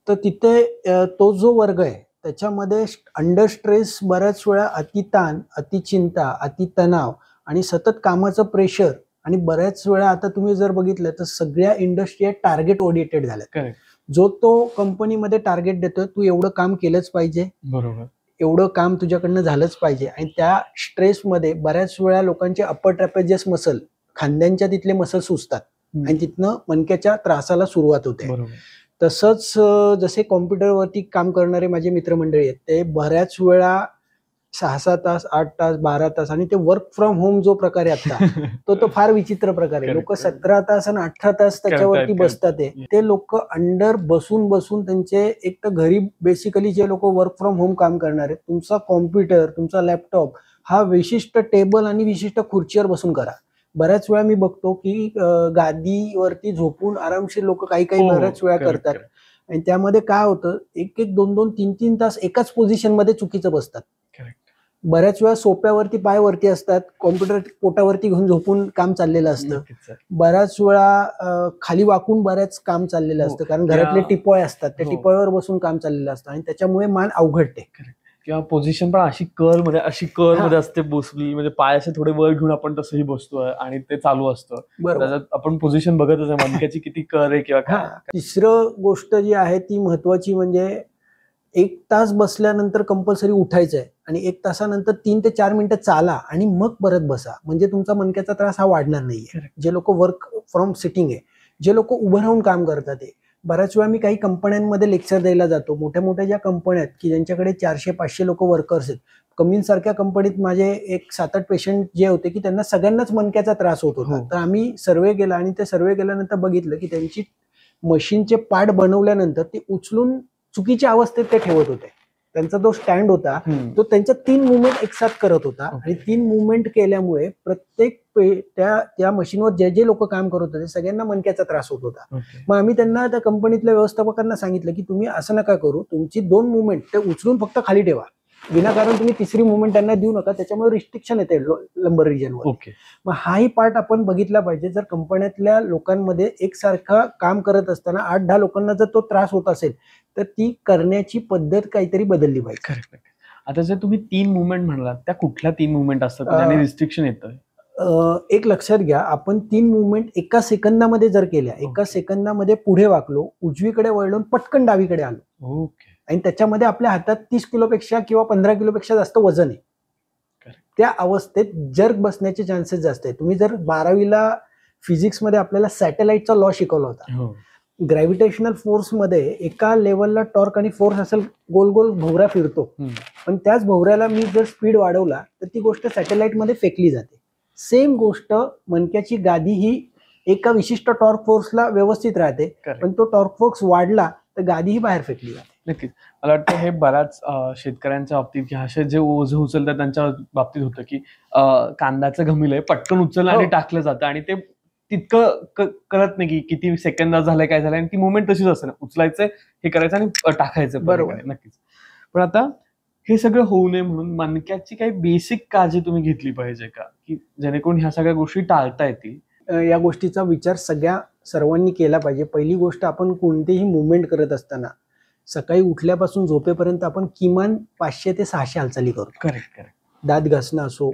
तर तिथे तो जो वर्ग आहे त्याच्यामध्ये अंडर स्ट्रेस बऱ्याच वेळा अतिताण, अतिचिंता, अतितणाव आणि सतत कामाचं प्रेशर आणि बऱ्याच वेळा आता तुम्ही जर बघितलं तर सगळ्या इंडस्ट्री टार्गेट ओरिएंटेड झाल्या.
करेक्ट.
जो तो कंपनीमध्ये टार्गेट देतोय, तू एवढं काम केलंच पाहिजे,
बरोबर.
एवढं काम तुझ्याकडनं झालंच पाहिजे. आणि त्या स्ट्रेसमध्ये बऱ्याच वेळा लोकांचे अपर ट्रॅपेजियस मसल, खांद्यांच्या तिथले मसल सुचतात आणि तिथनं मणक्याच्या त्रासाला सुरुवात होते.
बरोबर.
तसंच जसे कॉम्प्युटरवरती काम करणारे माझे मित्रमंडळी आहेत ते बऱ्याच वेळा 6-6 तास, 8 तास, 12 तास आणि ते वर्क फ्रॉम होम जो प्रकार आहे आता तो फार विचित्र प्रकार आहे. लोक 17 तास आणि 18 तास त्याच्यावरती बसतात. ते लोक अंडर बसून बसून त्यांचे एक तर घरी बेसिकली जे लोक वर्क फ्रॉम होम काम करणार आहेत, तुमचा कॉम्प्युटर, तुमचा लॅपटॉप हा विशिष्ट टेबल आणि विशिष्ट खुर्चीवर बसून करा. बऱ्याच वेळा मी बघतो की गादीवरती झोपून आरामशीर लोक काही बऱ्याच वेळा करतात आणि त्यामध्ये काय होतं, 1-1, 2-2, 3-3 तास एकाच पोझिशन मध्ये चुकीचं बसतात. बऱ्याच वेळा सोप्यावरती पाय वरती असतात, कॉम्प्युटर पोटावरती घेऊन झोपून काम चाललेलं असतं. बऱ्याच वेळा खाली वाकून बऱ्याच काम चाललेलं असतं, कारण घरातले टिपॉय असतात, त्या टिपॉयवर बसून काम चाललेलं असतं आणि त्याच्यामुळे मान अवघडते.
किंवा पोझिशन पण अशी मध्ये असते बसली, म्हणजे पाय असे थोडे वर घेऊन आपण तसंही बसतोय आणि ते चालू असतं. त्याच्यात आपण पोझिशन बघतच आहे मणक्याची किती कर आहे किंवा काय.
तिसरं गोष्ट जी आहे ती महत्वाची म्हणजे 1 तास बसल्यानंतर कंपल्सरी उठायचं आहे आणि 1 तासानंतर 3 ते 4 मिनिटं चाला आणि मग परत बसा, म्हणजे तुमचा मणक्याचा त्रास हा वाढणार नाहीये. जे लोक वर्क फ्रॉम सिटिंग आहे, जे लोक उभं राहून काम करतात, ते बऱ्याच वेळा मी काही कंपन्यांमध्ये लेक्चर द्यायला जातो. मोठ्या मोठ्या ज्या कंपन्या आहेत की ज्यांच्याकडे 400-500 लोक वर्कर्स आहेत, कमिन्स सारख्या कंपनीत माझे एक 7-8 पेशंट जे होते की त्यांना सगळ्यांनाच मणक्याचा त्रास होत होता. तर आम्ही सर्वे केला आणि ते सर्वे केल्यानंतर बघितलं की त्यांची मशीनचे पार्ट बनवल्यानंतर ते उचलून चुकीच्या अवस्थेत ते ठेवत होते. त्यांचा जो स्टँड होता तो त्यांच्या 3 मुवमेंट एकसाथ करत होता आणि 3 मुवमेंट केल्यामुळे प्रत्येक त्या मशीनवर जे लोक काम करत होते सगळ्यांना मणक्याचा त्रास होत होता. मग आम्ही त्यांना, त्या कंपनीतल्या व्यवस्थापकांना सांगितलं की तुम्ही असं नका करू, तुमची 2 मुवमेंट ते उचलून फक्त खाली ठेवा, विनाकारण तुम्ही तिसरी मुवमेंट त्यांना देऊ नका, त्याच्यामुळे रिस्ट्रिक्शन येते लंबर रिजनवर. मग हाही पार्ट आपण बघितला पाहिजे. जर कंपन्यातल्या लोकांमध्ये एकसारखं काम करत असताना 8-10 लोकांना जर तो त्रास होत असेल तर ती करण्याची पद्धत काहीतरी बदलली पाहिजे.
आता जर तुम्ही 3 मुवमेंट म्हणालात, त्या कुठल्या 3 मुवमेंट असतात ज्याने रिस्ट्रिक्शन येतं?
एक लक्षात घ्या, आपण 3 मुवमेंट एका सेकंदामध्ये जर केल्या, एका सेकंदामध्ये पुढे वाकलो, उजवीकडे वळलो, पटकन डावीकडे आलो आणि त्याच्यामध्ये आपल्या हातात 30 किलोपेक्षा किंवा 15 किलोपेक्षा जास्त वजन आहे, त्या अवस्थेत जर्क बसण्याचे चान्सेस जास्त आहे. तुम्ही जर 12वीला फिजिक्समध्ये आपल्याला सॅटेलाइटचा लॉ शिकवला होता. ग्रॅव्हिटेशनल फोर्समध्ये एका लेवलला टॉर्क आणि फोर्स असेल, गोल गोल भोवरा फिरतो, पण त्याच भोवऱ्याला मी जर स्पीड वाढवला तर ती गोष्ट सॅटेलाइटमध्ये फेकली जाते. सेम गोष्ट मणक्याची गादी ही एका विशिष्ट टॉर्क फोर्सला व्यवस्थित राहते, पण तो टॉर्क फोर्स वाढला तर गादी ही बाहेर फेकली जाते.
नक्कीच. मला वाटतं हे बऱ्याच शेतकऱ्यांच्या बाबतीत किंवा असे जे ओझं उचलतात त्यांच्या बाबतीत होतं की कांद्याचं घमिलंय पटकन उचललं आणि टाकलं जातं आणि ते तितकं कळत नाही की किती सेकंदात झालंय, काय झालंय, आणि ती मुवमेंट तशीच असते ना, उचलायचं, हे करायचं आणि टाकायचं.
बरोबर.
नक्कीच. पण आता हे सगळं होऊ नये म्हणून मणक्याची काही बेसिक काळजी तुम्ही घेतली पाहिजे का, की जेणेकरून ह्या सगळ्या गोष्टी टाळता येतील?
या गोष्टीचा विचार सर्वांनी केला पाहिजे. पहिली गोष्ट, आपण कोणतीही मुवमेंट करत असताना सकाळी उठल्यापासून झोपेपर्यंत आपण किमान 500 ते 600 हालचाली करतो.
करेक्ट.
दात घासणं असो,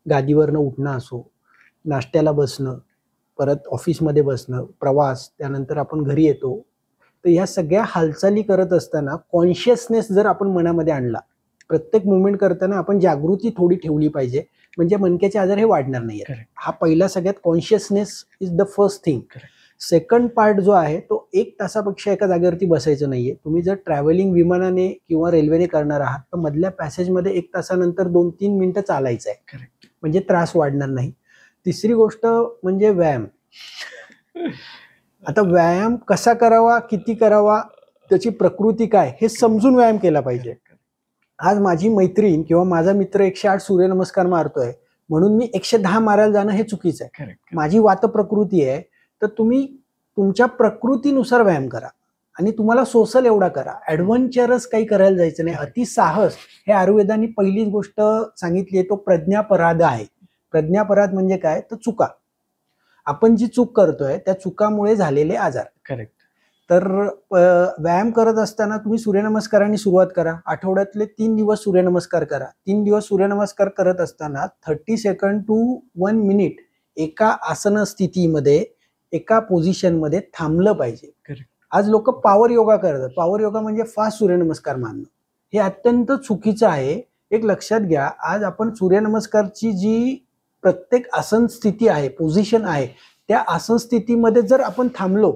गादीवरनं उठणं असो, नाश्त्याला बसणं, परत ऑफिसमध्ये बसणं, प्रवास, त्यानंतर आपण घरी येतो. तर ह्या सगळ्या हालचाली करत असताना कॉन्शियसनेस जर आपण मनामध्ये आणला, प्रत्येक मुवमेंट करताना आपण जागृती थोडी ठेवली पाहिजे, म्हणजे मणक्याचे आजार हे वाढणार नाही. हा पहिला सगळ्यात, consciousness is the first thing. Second part जो आहे तो 1 तासापेक्षा एका जागेवरती बसायचं नाहीये. तुम्ही जर ट्रॅव्हलिंग विमानाने किंवा रेल्वेने करणार आहात तर मधल्या पॅसेजमध्ये 1 तासानंतर 2-3 मिनिटं चालायचं आहे, म्हणजे त्रास वाढणार नाही. तिसरी गोष्ट म्हणजे व्यायाम. आता व्यायाम कसा करावा, किती करावा, त्याची प्रकृती काय हे समजून व्यायाम केला पाहिजे. आज माझी मैत्रीण किंवा माझा मित्र 108 सूर्यनमस्कार मारतोय म्हणून मी 110 मारायला जाणं हे चुकीचं आहे. माझी वात प्रकृती आहे, तर तुम्ही तुमच्या प्रकृतीनुसार व्यायाम करा आणि तुम्हाला सोसल एवढा करा. ऍडव्हेंचरस काही करायला जायचं नाही. अतिसाहस हे आयुर्वेदाने पहिलीच गोष्ट सांगितली आहे, तो प्रज्ञापराध आहे. प्रज्ञापराध म्हणजे काय, तर चुका. आपण जी चूक करतोय त्या चुकामुळे झालेले आजार.
करेक्ट.
तर व्यायाम करत असताना तुम्ही सूर्यनमस्कारांनी सुरुवात करा. आठवड्यातले 3 दिवस सूर्यनमस्कार करा. 3 दिवस सूर्यनमस्कार करत असताना 30 सेकंड टू 1 मिनिट एका आसन स्थितीमध्ये, एका पोझिशनमध्ये थांबलं पाहिजे.
Correct.
आज लोक पॉवर योगा करतात. पॉवर योगा म्हणजे फास्ट सूर्यनमस्कार मानणं. हे अत्यंत चुकीचं आहे. एक लक्षात घ्या, आज आपण सूर्यनमस्कारची जी प्रत्येक आसन स्थिती आहे, पोझिशन आहे, त्या आसन स्थितीमध्ये जर आपण थांबलो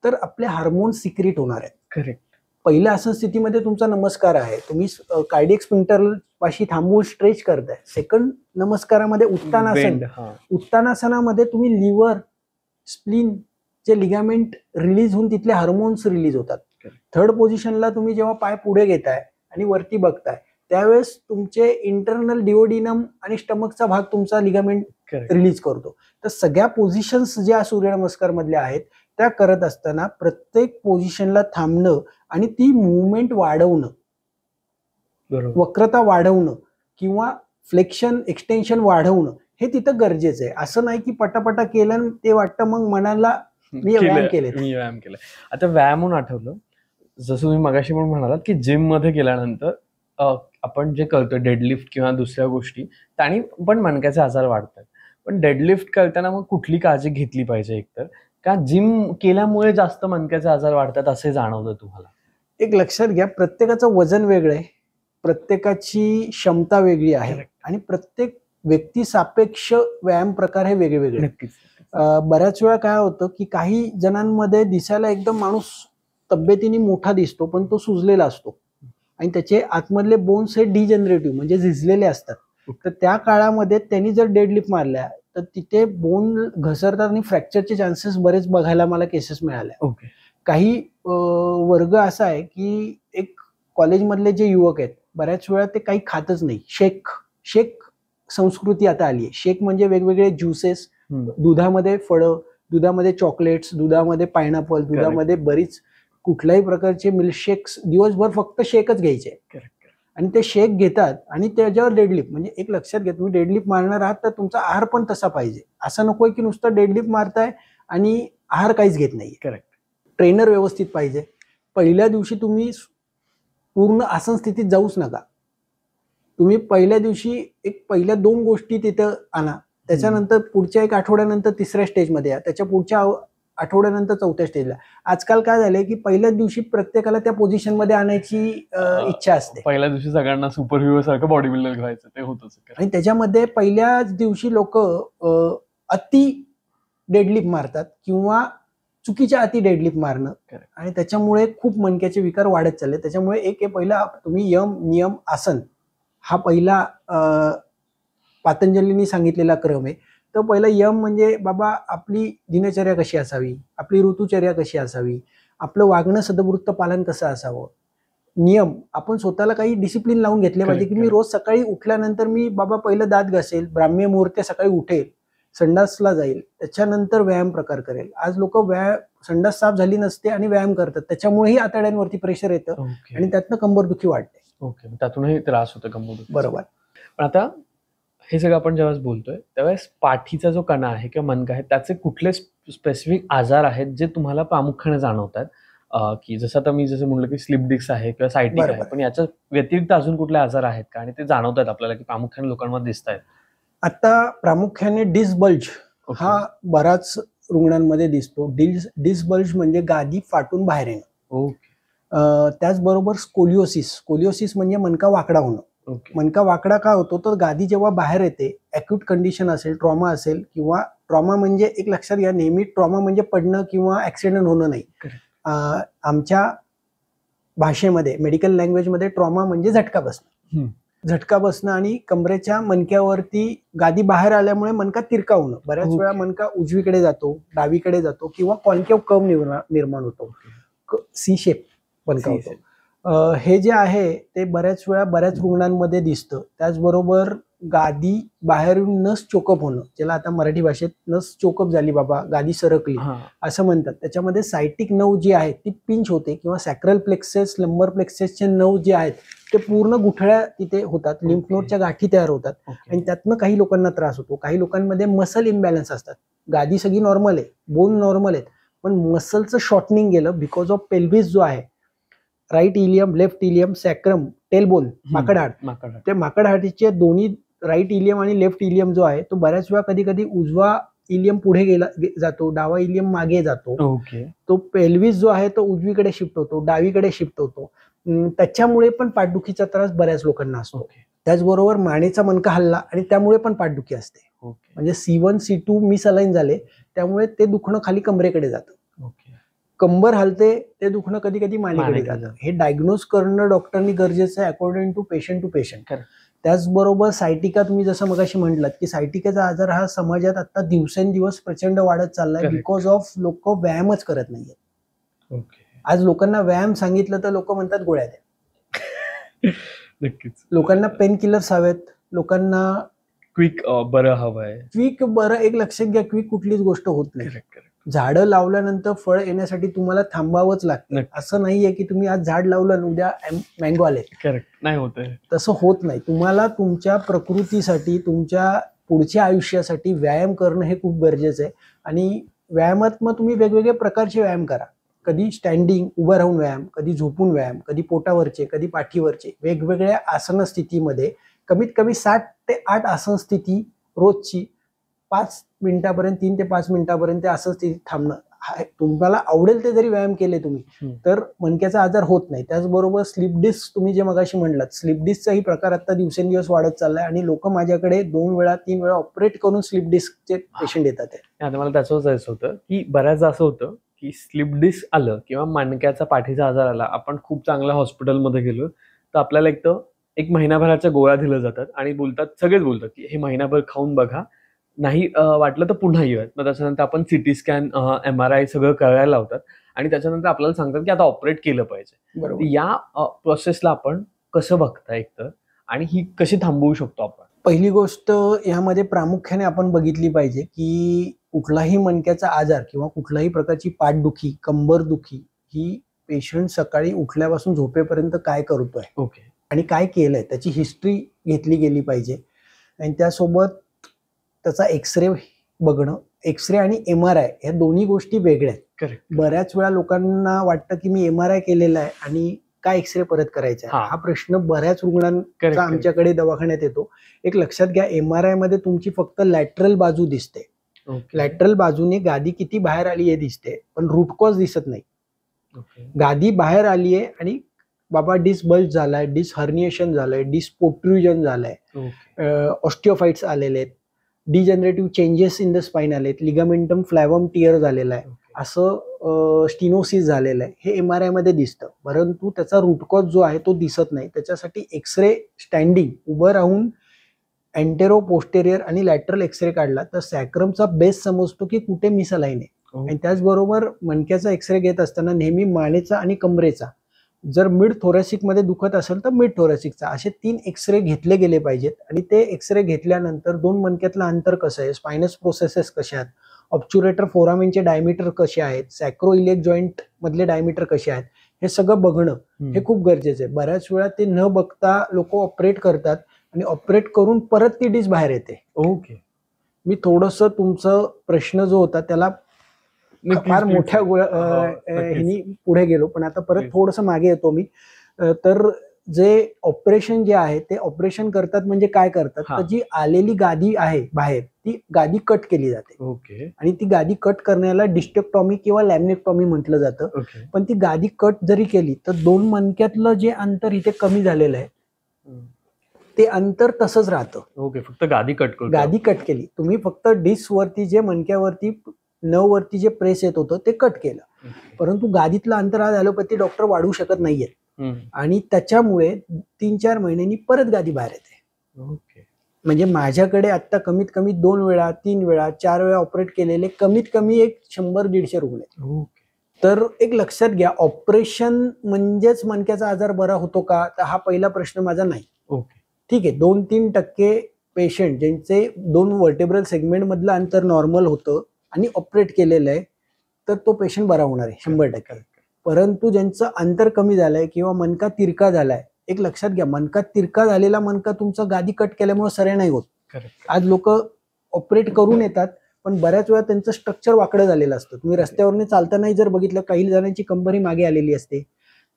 तर आपले हार्मोन सिक्रेट होणार आहेत.
करेक्ट.
पहिल्या आसन स्थितीमध्ये तुमचा नमस्कार आहे, तुम्ही कार्डियक स्पिंक्टर पाशी थांबवून स्ट्रेच करताय. सेकंड नमस्कारामध्ये उत्तानासन, उत्तानासनामध्ये तुम्ही लिव्हर, स्प्लीन चे लिगामेंट रिलीज होऊन तिथले हार्मोन्स रिलीज होतात. थर्ड पोझिशनला तुम्ही जेव्हा पाय पुढे घेताय आणि वरती बघताय त्यावेळेस तुमचे इंटरनल डिओडिनम आणि स्टमकचा भाग तुमचा लिगामेंट रिलीज करतो. तर सगळ्या पोझिशन्स ज्या सूर्यनमस्कार मधल्या आहेत त्या करत असताना प्रत्येक पोझिशनला थांबणं आणि ती मुवमेंट वाढवणं, वक्रता वाढवणं किंवा फ्लेक्शन एक्सटेन्शन वाढवणं हे तिथं गरजेचं आहे. असं नाही की पटापटा केलं ते वाटतं मग मनाला मी व्यायाम केले.
आता व्यायाम आठवलं, जसं तुम्ही मगाशी पण म्हणालात की जिम मध्ये गेल्यानंतर आपण जे करतो डेडलिफ्ट किंवा दुसऱ्या गोष्टी त्याने पण मणक्याचे आजार वाढतात. पण डेडलिफ्ट करताना मग कुठली काळजी घेतली पाहिजे? एकतर का जिम केल्यामुळे जास्त मणक्याचे आजार वाढतात असे जाणवतं तुम्हाला?
एक लक्षात घ्या, प्रत्येकाचं वजन वेगळं आहे, प्रत्येकाची क्षमता वेगळी आहे आणि प्रत्येक व्यक्ती सापेक्ष व्यायाम प्रकार हे वेगळे वेगळे.
नक्कीच.
बऱ्याच वेळा काय होतं की काही जणांमध्ये दिसायला एकदम माणूस तब्येतीने मोठा दिसतो पण तो सुजलेला असतो आणि त्याचे आतमधले बोन्स हे डिजनरेटिव्ह म्हणजे झिजलेले असतात. तर त्या काळामध्ये त्यांनी जर डेडलिफ्ट मारल्या तर तिथे बोन घसरतात आणि फ्रॅक्चरचे चान्सेस बरेच बघायला मला केसेस मिळाल्या. काही वर्ग असा आहे की एक कॉलेजमधले जे युवक आहेत बऱ्याच वेळा ते काही खातच नाही. शेक संस्कृती आता आली आहे. शेक म्हणजे वेगवेगळे ज्युसेस, दुधामध्ये फळं, दुधामध्ये चॉकलेट्स, दुधामध्ये पायनॅपल, दुधामध्ये बरीच कुठल्याही प्रकारचे मिल्कशेक्स, दिवसभर फक्त शेकच घ्यायचे आणि ते शेक घेतात आणि त्याच्यावर डेडलिफ्ट. म्हणजे एक लक्षात घ्या, तुम्ही डेडलिफ्ट मारणार आहात तर तुमचा आहार पण तसा पाहिजे. असं नकोय की नुसतं डेडलिफ्ट मारताय आणि आहार काहीच घेत नाही.
करेक्ट.
ट्रेनर व्यवस्थित पाहिजे. पहिल्या दिवशी तुम्ही पूर्ण आसन स्थितीत जाऊच नका. तुम्ही पहिल्या दिवशी पहिल्या 2 गोष्टी तिथं आणा, त्याच्यानंतर पुढच्या 1 आठवड्यानंतर 3ऱ्या स्टेजमध्ये या, त्याच्या पुढच्या आठवड्यानंतर 4थ्या स्टेजला. आजकाल काय झालंय की पहिल्याच दिवशी प्रत्येकाला त्या पोझिशन मध्ये आणायची इच्छा असते.
पहिल्या दिवशी सगळ्यांना सुपर हिरो सारखं बॉडी बिल्डर व्हायचं ते होतच.
आणि त्याच्यामध्ये पहिल्याच दिवशी लोक अति डेडलिफ्ट मारतात किंवा चुकीच्या अति डेडलिफ्ट मारणं आणि त्याच्यामुळे खूप मणक्याचे विकार वाढत चालले. त्याच्यामुळे एक पहिला तुम्ही यम नियम आसन हा पहिला पातंजलींनी सांगितलेला क्रम आहे. तर पहिला यम म्हणजे बाबा आपली दिनचर्या कशी असावी, आपली ऋतुचर्या कशी असावी, आपलं वागणं सदवृत्त पालन कसं असावं. नियम आपण स्वतःला काही डिसिप्लिन लावून घेतले पाहिजे की मी रोज सकाळी उठल्यानंतर मी बाबा पहिलं दात घासेल, ब्राह्मी मुहूर्त सकाळी उठेल, संडासला जाईल, त्याच्यानंतर व्यायाम प्रकार करेल. आज लोक संडास साफ झाली नसते आणि व्यायाम करतात, त्याच्यामुळेही आतड्यांवरती प्रेशर येतं आणि त्यातनं कंबरदुखी वाढते.
त्यातूनही त्रास होतो कंबरदुखी.
बरोबर.
पण आता हे सगळं आपण जेव्हा बोलतोय त्यावेळेस पाठीचा जो कणा आहे किंवा मणका आहे त्याचे कुठले स्पेसिफिक आजार आहेत जे तुम्हाला प्रामुख्याने जाणवतात? की जसं आता मी म्हणलं की स्लिप डिस्क आहे किंवा सायटिक आहे, पण याच्या व्यतिरिक्त अजून कुठले आजार आहेत का आणि ते जाणवतात आपल्याला की प्रामुख्याने लोकांमध्ये दिसत आहेत?
आता प्रामुख्याने डिस्क बल्ज हा बराच रुग्णांमध्ये दिसतो. डिस्क बल्ज म्हणजे गादी फाटून बाहेर येणं. त्याचबरोबर स्कोलिओसिस म्हणजे मणका वाकडा होणं. मणका वाकडा का होतो तर गादी जेव्हा बाहेर येते, अॅक्यूट कंडिशन असेल, ट्रॉमा असेल, किंवा ट्रॉमा म्हणजे एक लक्षात घ्या नेहमी ट्रॉमा म्हणजे पडणं किंवा ऍक्सिडेंट होणं नाही. आमच्या भाषेमध्ये मेडिकल लँग्वेजमध्ये ट्रॉमा म्हणजे झटका बसणं. झटका बसणं आणि कमरेच्या मणक्यावरती गादी बाहेर आल्यामुळे मणका तिरका होणं. बऱ्याच वेळा मणका उजवीकडे जातो, डावीकडे जातो किंवा कॉन्केव्ह कर्व निर्माण होतो, सी शेप मणका होतो. हे जे आहे ते बऱ्याच वेळा बऱ्याच रुग्णांमध्ये दिसतं. त्याचबरोबर गादी बाहेरून नस चोकअप होणं, ज्याला आता मराठी भाषेत नस चोकअप झाली बाबा, गादी सरकली असं म्हणतात. त्याच्यामध्ये सायटिक नर्व जी आहे ती पिंच होते किंवा सॅक्रल प्लेक्सेस, लंबर प्लेक्सेसचे नर्व जे आहेत ते पूर्ण गुठळ्या तिथे होतात, लिम्फ नोडच्या गाठी तयार होतात आणि त्यातनं काही लोकांना त्रास होतो. काही लोकांमध्ये मसल इम्बॅलन्स असतात. गादी सगळी नॉर्मल आहे, बोन नॉर्मल आहेत, पण मसलचं शॉर्टनिंग गेलं बिकॉज ऑफ पेल्विस जो आहे, right ilium, left ilium, sacrum, tailbone, माकडहाड, त्या माकडहाडीचे दोन्ही राईट इलियम आणि लेफ्ट इलियम जो आहे तो बऱ्याच वेळा कधी कधी उजवा इलियम पुढे गेला जातो, डावा इलियम मागे जातो. तो पेल्विस जो आहे तो उजवीकडे शिफ्ट होतो, डावीकडे शिफ्ट होतो. त्याच्यामुळे पण पाठदुखीचा त्रास बऱ्याच लोकांना असतो. त्याचबरोबर मानेचा मणका हल्ला आणि त्यामुळे पण पाठदुखी असते. म्हणजे C1 C2 मिस अलाइन झाले त्यामुळे ते दुखणं खाली कमरेकडे जातं. कंबर हलते ते दुखणं कधी कधी मानेकडे जातं. हे डायग्नोज करणं डॉक्टरनी गरजेचं आहे अकॉर्डिंग टू पेशंट. त्याचबरोबर सायटिका, तुम्ही जसं मगाशी म्हटलात की सायटिकाचा आजार हा समाजात आता दिवसेंदिवस प्रचंड वाढत चाललाय बिकॉज ऑफ लोक व्यायामच करत नाहीये. आज लोकांना व्यायाम सांगितलं तर लोक म्हणतात गोळ्या द्या.
नक्कीच.
लोकांना पेन किलर्स हवेत, लोकांना
क्विक बरं हवंय.
क्विक बरं, एक लक्षात घ्या, क्विक कुठलीच गोष्ट होत नाही. झाडं लावल्यानंतर फळ येण्यासाठी तुम्हाला थांबावंच लागतं. असं नाहीये की तुम्ही आज झाड लावलं आणि उद्या मँगो आले.
नाही होत,
तसं होत नाही. तुम्हाला तुमच्या प्रकृतीसाठी, तुमच्या पुढच्या आयुष्यासाठी व्यायाम करणं हे खूप गरजेचं आहे. आणि व्यायामात मग तुम्ही वेगवेगळे प्रकारचे व्यायाम करा. कधी स्टँडिंग उभं राहून व्यायाम, कधी झोपून व्यायाम, कधी पोटावरचे, कधी पाठीवरचे, वेगवेगळ्या आसन स्थितीमध्ये कमीत कमी 7 ते 8 आसन स्थिती रोजची 5 मिनिटापर्यंत, 3 ते 5 मिनिटापर्यंत आसन स्थितीत थांबणं. तुम्हाला आवडेल ते जरी व्यायाम केले तुम्ही तर मणक्याचा आजार होत नाही. त्याचबरोबर स्लिप डिस्क, तुम्ही जे मगाशी म्हणलात, स्लिप डिस्कचाही प्रकार आता दिवसेंदिवस वाढत चाललाय आणि लोक माझ्याकडे 2 वेळा 3 वेळा ऑपरेट करून स्लिप डिस्कचे पेशंट येतात.
आता मला त्याचं जायचं होतं की बऱ्याचदा असं होतं की स्लिप डिस्क आलं किंवा मणक्याचा पाठीचा आजार आला, आपण खूप चांगल्या हॉस्पिटलमध्ये गेलो तर आपल्याला एक महिनाभराच्या गोळ्या दिल्या जातात आणि सगळेच बोलतात की हे महिनाभर खाऊन बघा, नाही वाटलं तर पुन्हा येऊयात. मग त्याच्यानंतर आपण सिटी स्कॅन, MRI सगळं करायला लावतात आणि त्याच्यानंतर आपल्याला सांगतात की आता ऑपरेट केलं पाहिजे.
बरोबर.
या प्रोसेसला आपण कसं बघता एकतर आणि ही कशी थांबवू शकतो आपण?
पहिली गोष्ट यामध्ये प्रामुख्याने आपण बघितली पाहिजे की कुठलाही मणक्याचा आजार किंवा कुठल्याही प्रकारची पाठदुखी, कंबरदुखी ही पेशंट सकाळी उठल्यापासून झोपेपर्यंत काय करतोय आणि काय केलंय त्याची हिस्ट्री घेतली गेली पाहिजे. आणि त्यासोबत त्याचा एक्सरे बघणं. एक्सरे आणि MRI या दोन्ही गोष्टी वेगळ्या आहेत. बऱ्याच वेळा लोकांना वाटतं की मी MRI केलेला आहे आणि काय एक्सरे परत करायचा आहे, हा प्रश्न बऱ्याच रुग्णांचा आमच्याकडे दवाखान्यात येतो. एक लक्षात घ्या, MRI मध्ये तुमची फक्त लॅटरल बाजू दिसते. लॅटरल बाजूने गादी किती बाहेर आली हे दिसते, पण रूट कॉज दिसत नाही. गादी बाहेर आली आहे आणि बाबा डिस्क बल्ज झालाय, डिस्क हर्निएशन झालंय, डिस्क पोट्रुजन झालंय, ऑस्टिओफाइट्स आलेले आहेत, degenerative changes in the spine आलेत, लिगामेंटम फ्लॅवम टिअर झालेला आहे, असं स्टिनोसिस झालेलं आहे. हे MRI मध्ये दिसतं, परंतु त्याचा रूट कॉज जो आहे तो दिसत नाही. त्याच्यासाठी एक्सरे स्टँडिंग उभं राहून अँटेरो, पोस्टेरियर आणि लॅटरल एक्सरे काढला तर सॅक्रमचा बेस समजतो की कुठे मिसअलाइन आहे. आणि त्याचबरोबर मणक्याचा एक्सरे घेत असताना नेहमी मानेचा आणि कमरेचा, जर मिड थोरॅसिक मध्ये दुखत असेल तर मिड थोरॅसिकचा, असे 3 एक्सरे घेतले गेले पाहिजेत. आणि ते एक्सरे घेतल्यानंतर 2 मणक्यातलं अंतर कसं आहे, स्पायनस प्रोसेसेस कशा आहेत, ऑब्च्युरेटर फोरामेनचे डायमीटर कसे आहेत, सॅक्रोइलिएक जॉईंट मधले डायमीटर कसे आहेत, हे सगळं बघणं हे खूप गरजेचं आहे. बऱ्याच वेळा ते न बघता लोक ऑपरेट करतात आणि ऑपरेट करून परत ती डिस्क बाहेर येते. मी थोडंसं तुमचं प्रश्न जो होता त्याला फार मोठ्या ह्यानी पुढे गेलो, पण आता परत थोडंसं मागे येतो मी. तर जे ऑपरेशन जे आहे ते ऑपरेशन करतात म्हणजे काय करतात, तर जी आलेली गादी आहे बाहेर ती गादी कट केली जाते. आणि ती गादी कट करण्याला डिस्टेक्टॉमी किंवा लॅमिनेक्टॉमी म्हटलं जातं. पण ती गादी कट जरी केली तर 2 मणक्यातलं जे अंतर इथे कमी झालेलं आहे ते अंतर तसंच राहतं.
फक्त गादी
कट केली तुम्ही, फक्त डिस्क वरती जे मणक्यावरती नववरती जे प्रेस येत होतं ते कट केलं, परंतु गादीतलं अंतर आज ॲलोपॅथी डॉक्टर वाढवू शकत नाहीयेत आणि त्याच्यामुळे 3-4 महिन्यांनी परत गादी बाहेर येते. म्हणजे माझ्याकडे आता कमीत कमी 2 वेळा, 3 वेळा, 4 वेळा ऑपरेट केलेले कमीत कमी एक 100-150 रुग्ण आहेत. तर एक लक्षात घ्या, ऑपरेशन म्हणजेच मणक्याचा आजार बरा होतो का, तर हा पहिला प्रश्न माझा नाही. ठीक आहे, 2-3% पेशंट ज्यांचे 2 वर्टेब्रल सेगमेंट मधलं अंतर नॉर्मल होतं आणि ऑपरेट केलेलं आहे तर तो पेशंट बरा होणार आहे 100%. परंतु ज्यांचं अंतर कमी झालंय किंवा मणका तिरका झालाय, एक लक्षात घ्या, मणका तिरका झालेला मणका तुमचा गादी कट केल्यामुळे सरळ नाही होत. आज लोक ऑपरेट करून येतात पण बऱ्याच वेळा त्यांचं स्ट्रक्चर वाकडं झालेलं असतं. तुम्ही रस्त्यावरने चालतानाही जर बघितलं, काही जणांची कंबर ही मागे आलेली असते,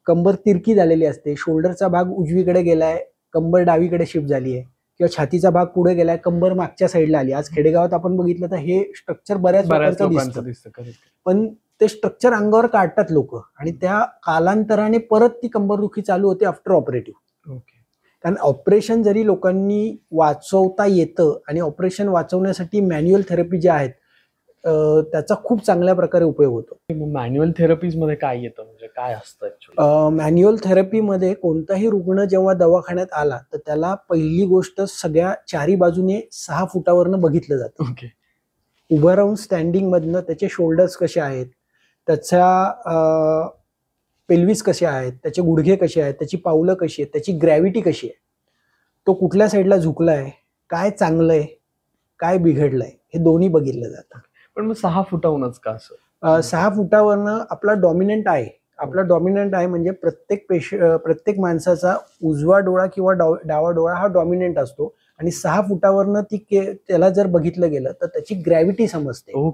कंबर तिरकी झालेली असते, शोल्डरचा भाग उजवीकडे गेलाय, कंबर डावीकडे शिफ्ट झाली आहे, किंवा छातीचा भाग पुढे गेलाय, कंबर मागच्या साईडला आली. आज खेडेगावात आपण बघितलं तर हे स्ट्रक्चर बऱ्याच
लोकांचं दिसतं.
पण ते स्ट्रक्चर अंगावर काढतात लोक, आणि त्या कालांतराने परत ती कंबरदुखी चालू होते आफ्टर ऑपरेटिव्ह. कारण ऑपरेशन जरी लोकांनी वाचवता येतं, आणि ऑपरेशन वाचवण्यासाठी मॅन्युअल थेरपी ज्या आहेत त्याचा खूप चांगल्या प्रकारे उपयोग होतो.
मॅन्युअल थेरपीज मध्ये काय येतं, म्हणजे काय असतं?
मॅन्युअल थेरपीमध्ये कोणताही रुग्ण जेव्हा दवाखान्यात आला तर त्याला पहिली गोष्ट सगळ्या चारी बाजूने 6 फुटावरनं बघितलं जातं. उभं राहून स्टँडिंग मधनं त्याचे शोल्डर्स कसे आहेत, त्याच्या पेल्विस कसे आहेत, त्याचे गुडघे कसे आहेत, त्याची पावलं कशी आहेत, त्याची ग्रॅव्हिटी कशी आहे, तो कुठल्या साईडला झुकलाय, काय चांगलंय, काय बिघडलंय, हे दोन्ही बघितलं जातं.
पण मग 6 फुटाहूनच का असं?
6 फुटावरनं आपला डॉमिनंट आहे म्हणजे प्रत्येक माणसाचा उजवा डोळा किंवा डावा डोळा हा डॉमिनंट असतो, आणि 6 फुटावरनं त्याला जर बघितलं गेलं तर त्याची ग्रॅव्हिटी समजते.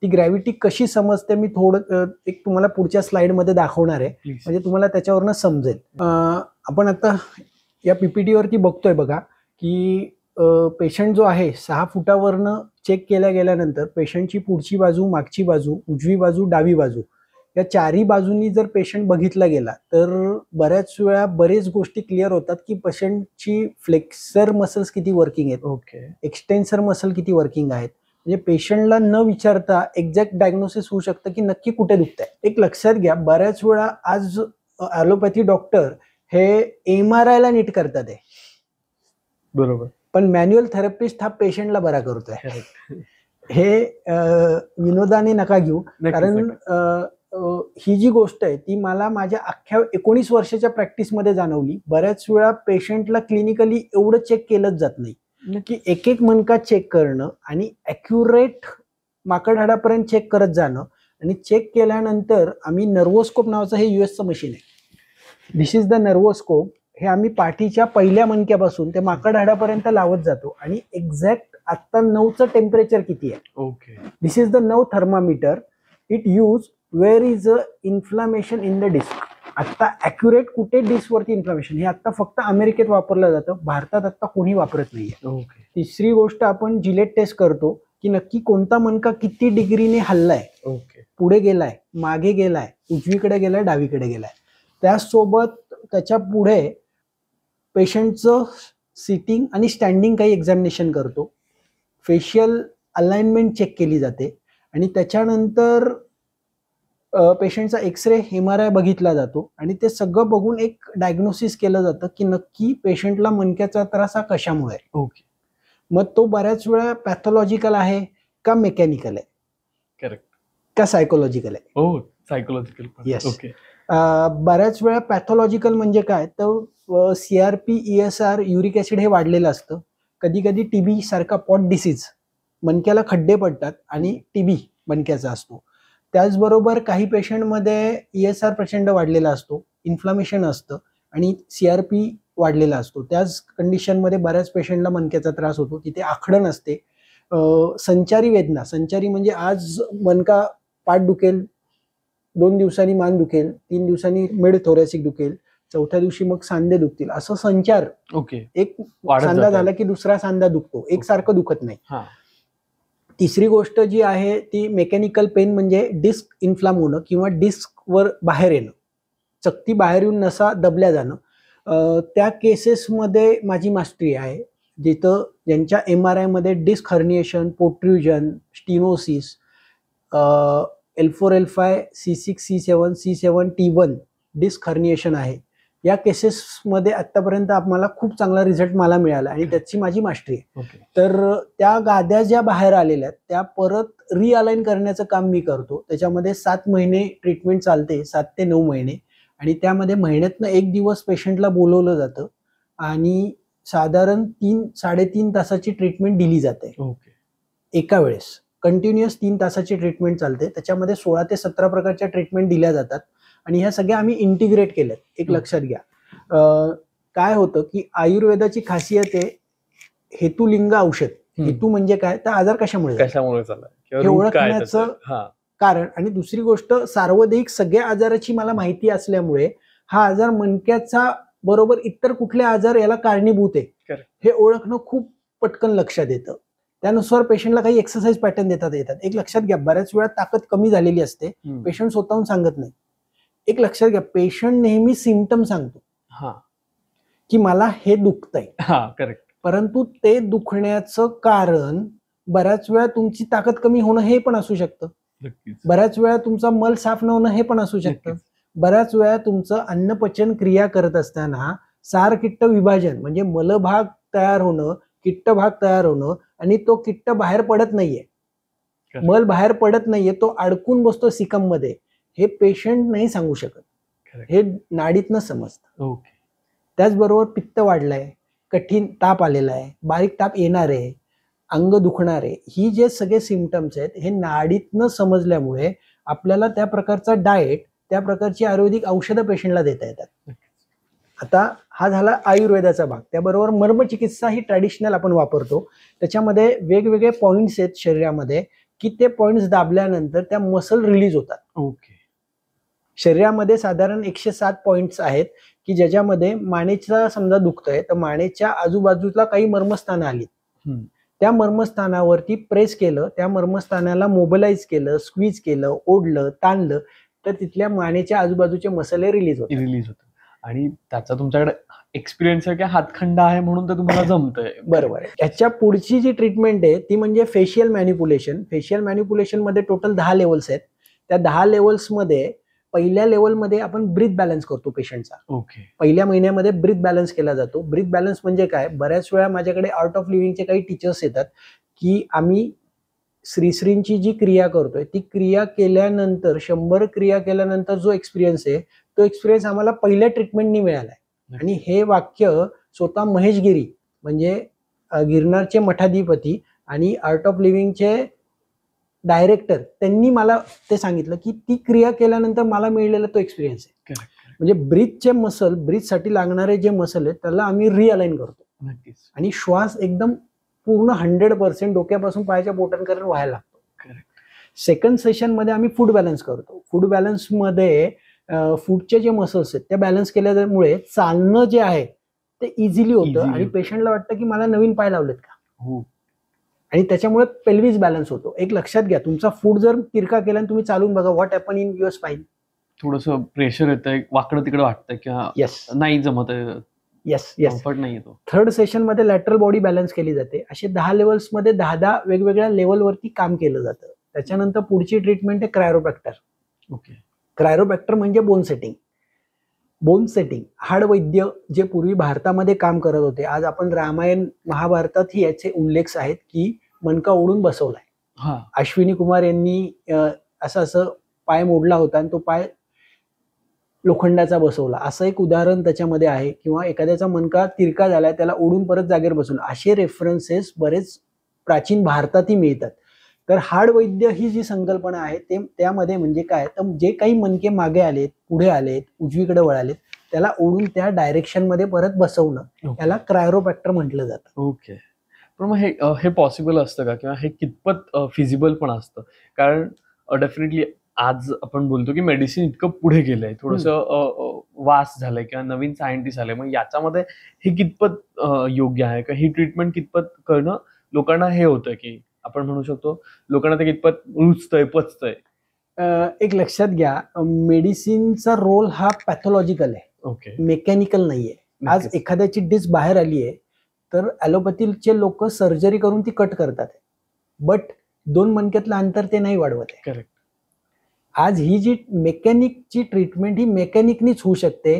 ती ग्रॅव्हिटी कशी समजते मी थोडं एक तुम्हाला पुढच्या स्लाइडमध्ये दाखवणार आहे, म्हणजे तुम्हाला त्याच्यावरनं समजेल. आपण आता या पीपीटी वरती बघतोय बघा की पेशंट जो आहे 6 फुटावरनं चेक केल्या गेल्यानंतर पेशंटची पुढची बाजू, मागची बाजू, उजवी बाजू, डावी बाजू, या चारही बाजूंनी जर पेशंट बघितला गेला तर बऱ्याच वेळा बरेच गोष्टी क्लिअर होतात की पेशंटची फ्लेक्सर मसल्स किती वर्किंग आहेत, एक्सटेन्सर मसल किती वर्किंग आहेत. म्हणजे पेशंटला न विचारता एक्झॅक्ट डायग्नोसिस होऊ शकतं की नक्की कुठे दुखतंय. एक लक्षात घ्या, बऱ्याच वेळा आज ॲलोपॅथी डॉक्टर हे MRI ला नीट करतात आहे,
बरोबर,
पण मॅन्युअल थेरपिस्ट हा पेशंटला बरा करतोय. हे विनोदाने नका घेऊ, कारण ही जी गोष्ट आहे ती मला माझ्या अख्ख्या 19 वर्षाच्या प्रॅक्टिसमध्ये जाणवली. बऱ्याच वेळा पेशंटला क्लिनिकली एवढं चेक केलंच जात नाही की एक मणका चेक करणं आणि ॲक्युरेट माकड हाडापर्यंत चेक करत जाणं, आणि चेक केल्यानंतर आम्ही नर्वोस्कोप नावाचं हे US मशीन आहे, दिस इज द नर्वोस्कोप. हे आम्ही पाठीच्या पहिल्या मणक्यापासून ते माकड हाडापर्यंत लावत जातो, आणि एक्झॅक्ट आता 9चं टेम्परेचर किती आहे, this is the 9 thermometer. It use where is a inflammation in the disc. आता ॲक्युरेट कुठे डिस्कवरती इन्फ्लामेशन, हे आता फक्त अमेरिकेत वापरलं जातं, भारतात आता कोणी वापरत नाहीये. तिसरी गोष्ट, आपण जिलेट टेस्ट करतो की नक्की कोणता मणका किती डिग्रीने हल्लाय, पुढे गेलाय, मागे गेलाय, उजवीकडे गेलाय, डावीकडे गेलाय. त्यासोबत त्याच्या पुढे पेशंटचं सिटिंग आणि स्टँडिंग काही एक्झामिनेशन करतो, फेशियल अलाइनमेंट चेक केली जाते, आणि त्याच्यानंतर पेशंटचा एक्सरे, MRI बघितला जातो, आणि ते सगळं बघून एक डायग्नोसिस केलं जातं की नक्की पेशंटला मणक्याचा त्रास हा कशामुळे आहे. मग तो बऱ्याच वेळा पॅथॉलॉजिकल आहे का मेकॅनिकल आहे,
करेक्ट,
का सायकोलॉजिकल आहे.
सायकोलॉजिकल.
येस. बऱ्याच वेळा पॅथॉलॉजिकल म्हणजे काय, तर CRP, ESR, युरिक ऍसिड हे वाढलेलं असतं. कधी कधी TB सारखा पॉट डिसीज, मणक्याला खड्डे पडतात आणि TB मणक्याचा असतो. त्याचबरोबर काही पेशंटमध्ये ESR प्रचंड वाढलेला असतो, इन्फ्लामेशन असतं, आणि CRP वाढलेला असतो. त्याच कंडिशनमध्ये बऱ्याच पेशंटला मणक्याचा त्रास होतो, तिथे आखडण असते. संचारी वेदना, संचारी म्हणजे आज मणका पाठ दुखेल, 2 दिवसांनी मान दुखेल, 3 दिवसांनी मिड थोरॅसिक दुखेल, चौथ्या दिवशी मग सांधे दुखतील, असं संचार. एक सांधा झाला की दुसरा सांधा दुखतो, एकसारखं दुखत नाही. तिसरी गोष्ट जी आहे ती मेकॅनिकल पेन, म्हणजे डिस्क इन्फ्लाम होणं किंवा डिस्क वर बाहेर येणं, चकती बाहेर येऊन नसा दबल्या जाणं. त्या केसेसमध्ये माझी मास्टरी आहे, जिथं ज्यांच्या MRI मध्ये disc herniation, protrusion, stenosis, L4, L5, C6, C7, C7, T1 disc herniation आहे. या केसेसमध्ये आतापर्यंत आम्हाला खूप चांगला रिझल्ट मला मिळाला, आणि त्याची माझी मास्टरी आहे. तर त्या गाद्या ज्या बाहेर आलेल्या आहेत त्या परत रिअलाइन करण्याचं काम मी करतो. त्याच्यामध्ये 7 महिने ट्रीटमेंट चालते, 7 ते 9 महिने, आणि त्यामध्ये महिन्यातनं 1 दिवस पेशंटला बोलवलं जातं, आणि साधारण 3-3.5 तासाची ट्रीटमेंट दिली जाते. एका वेळेस कंटिन्युअस 3 तासाची ट्रीटमेंट चालते. त्याच्यामध्ये 16 ते 17 प्रकारच्या ट्रीटमेंट दिल्या जातात, आणि ह्या सगळ्या आम्ही इंटिग्रेट केल्यात. एक लक्षात घ्या, काय होतं की आयुर्वेदाची खासियत आहे हेतुलिंग औषध. हेतू म्हणजे काय, तर आजार कशामुळे झाला?
कशामुळे झाला
हे
किंवा root काय आहे
ओळखण्याचं
त्याचं? हा
कारण. आणि दुसरी गोष्ट, सार्वदेहिक सगळ्या आजाराची मला माहिती असल्यामुळे हा आजार मणक्याचा बरोबर इतर कुठले आजार याला कारणीभूत आहे
Correct.
हे ओळखणं खूप पटकन लक्षात येतं. त्यानुसार पेशंटला काही एक्सरसाइज पॅटर्न देतात येतात. एक लक्षात घ्या, बऱ्याच वेळा ताकद कमी झालेली असते,
हम्म.
पेशंट स्वतःहून सांगत नाही. एक लक्षात घ्या, पेशंट नेहमी सिम्पटम सांगतो
हा
की मला हे दुखतंय,
हा करेक्ट.
परंतु ते दुखण्याचं कारण बऱ्याच वेळा तुमची ताकद कमी होणं हे पण असू शकतं,
नक्कीच.
बऱ्याच वेळा तुमचा मल साफ न होणं हे पण असू शकतं,
नक्कीच.
बऱ्याच वेळा तुमचं अन्नपचन क्रिया करत असताना सारकिट्ट विभाजन म्हणजे मलभाग तयार होणं, किट्ट भाग तयार होणं आणि तो किट्ट बाहेर पडत नाहीये,
Correct.
मल बाहेर पडत नाहीये, तो अडकून बसतो सिकम मध्ये, हे पेशंट नाही सांगू शकत,
Correct.
हे नाडीतनं समजतं.
ओके.
त्याचबरोबर पित्त वाढलंय, कठीण ताप आलेला आहे, बारीक ताप येणार आहे, अंग दुखणार आहे, ही जे सगळे सिम्पटम्स आहेत हे नाडीतनं समजल्यामुळे आपल्याला त्या प्रकारचा डाएट, त्या प्रकारची आयुर्वेदिक औषधं पेशंटला देता येतात.
नक्कीच.
आता हा झाला आयुर्वेदाचा भाग. त्याबरोबर मर्मचिकित्सा ही ट्रॅडिशनल आपण वापरतो. त्याच्यामध्ये वेगवेगळे पॉइंट्स आहेत शरीरामध्ये की ते पॉइंट्स दाबल्यानंतर त्या मसल रिलीज होतात.
ओके.
शरीरामध्ये साधारण 107 पॉइंट्स आहेत की ज्याच्यामध्ये मानेचा समजा दुखतंय तर मानेच्या आजूबाजूला काही मर्मस्थानं आली,
हम्म.
त्या मर्मस्थानावरती प्रेस केलं, त्या मर्मस्थानाला मोबिलाइज केलं, स्क्वीज केलं, ओढलं, ताणलं तर तिथल्या मानेच्या आजूबाजूचे मसले रिलीज होतात.
रिलीज होतं आणि त्याचा तुमच्याकडे एक्सपिरियन्स आहे की हातखंडा आहे म्हणून तर तुम्हाला जमतंय.
बरोबर आहे. याच्या पुढची जी ट्रीटमेंट आहे ती म्हणजे फेशियल मॅनिप्युलेशन. फेशियल मॅनिप्युलेशन मध्ये टोटल 10 लेवल्स आहेत. त्या 10 लेवल्समध्ये पहिल्या लेवलमध्ये आपण ब्रीथ बॅलन्स करतो पेशंटचा.
ओके.
पहिल्या महिन्यामध्ये ब्रीथ बॅलन्स केला जातो. ब्रीथ बॅलन्स म्हणजे काय, बऱ्याच वेळा माझ्याकडे आर्ट ऑफ लिव्हिंगचे काही टीचर्स येतात की आम्ही श्रीश्रींची जी क्रिया करतोय ती क्रिया केल्यानंतर 100 क्रिया केल्यानंतर जो एक्सपिरियन्स आहे तो एक्सपिरियन्स आम्हाला पहिल्या ट्रीटमेंटनी मिळालाय. आणि हे वाक्य स्वतः महेश गिरी म्हणजे गिरनारचे मठाधिपती आणि आर्ट ऑफ लिव्हिंगचे डायरेक्टर त्यांनी मला ते सांगितलं की ती क्रिया केल्यानंतर मला मिळलेला तो एक्सपिरियन्स आहे.
Correct.
म्हणजे ब्रीथचे मसल, ब्रीथसाठी लागणारे जे मसल आहेत त्याला आम्ही रिअलाइन करतो
नक्कीच.
आणि श्वास एकदम पूर्ण 100% डोक्यापासून पायाच्या बोटांपर्यंत व्हायला लागतो.
Correct.
सेकंड सेशन मध्ये आम्ही फूड बॅलन्स करतो. फूड बॅलन्स मध्ये फूडचे जे मसल्स आहेत त्या बॅलन्स केल्यामुळे चालणं जे आहे ते इझिली होतं
Easily
आणि
होतं.
पेशंटला वाटतं की मला नवीन पाय लावलेत का,
हो.
आणि त्याच्यामुळे पेल्विस बॅलन्स होतो. एक लक्षात घ्या, तुमचा फूड जर तिरका केला आणि तुम्ही चालून बघा, what happen in your spine.
थोडंसं प्रेशर येतंय, वाकडं तिकडं वाटतंय किंवा
येस
नाही जमत आहे,
येस येस.
कम्फर्ट नाही येतो.
थर्ड सेशन मध्ये लॅटरल बॉडी बॅलन्स केली जाते. असे 10 लेवल्स मध्ये 10 वेगवेगळ्या लेवलवरती काम केलं जातं. त्याच्यानंतर पुढची ट्रीटमेंट आहे क्रायोप्रॅक्टर.
ओके.
क्रायोप्रॅक्टर म्हणजे बोन सेटिंग. बोन सेटिंग हाडवैद्य जे पूर्वी भारतामध्ये काम करत होते, आज आपण रामायण महाभारतातही याचे उल्लेख आहेत की मणका ओढून बसवलाय.
हा.
अश्विनी कुमार यांनी असं पाय मोडला होता आणि तो पाय लोखंडाचा बसवला, असं एक उदाहरण त्याच्यामध्ये आहे. किंवा एखाद्याचा मणका तिरका झालाय त्याला ओढून परत जागेवर बसवलं, असे रेफरन्सेस बरेच प्राचीन भारतातही मिळतात. तर हाडवैद्य ही जी संकल्पना आहे ते त्यामध्ये म्हणजे काय, तर जे काही मणके मागे आलेत, पुढे आलेत, उजवीकडे वळालेत त्याला ओढून त्या डायरेक्शन मध्ये परत बसवणं याला क्रायोप्रॅक्टर म्हटलं जातं.
ओके. पण मग हे पॉसिबल असतं का किंवा हे कितपत फिजिबल पण असतं? कारण डेफिनेटली आज आपण बोलतो की मेडिसिन इतकं पुढे गेलंय, थोडंसं वास्ट झालंय किंवा नवीन सायंटिस्ट आले, मग याच्यामध्ये हे कितपत योग्य आहे का, ही ट्रीटमेंट कितपत करणं लोकांना हे होतं की आपण म्हणू शकतो लोकांना ते कितपत रुचतंय, पचतंय?
एक लक्षात घ्या, मेडिसिनचा रोल हा पॅथॉलॉजिकल आहे,
ओके.
मेकॅनिकल नाहीये. आज
नक्कीच.
एखाद्याची डिस्क बाहेर आली आहे तर ॲलोपॅथीचे लोक सर्जरी करून ती कट करतात, बट 2 मणक्यातलं अंतर ते नाही वाढवत आहे.
करेक्ट.
आज ही जी मेकॅनिकची ट्रीटमेंट ही मेकॅनिकनीच होऊ शकते,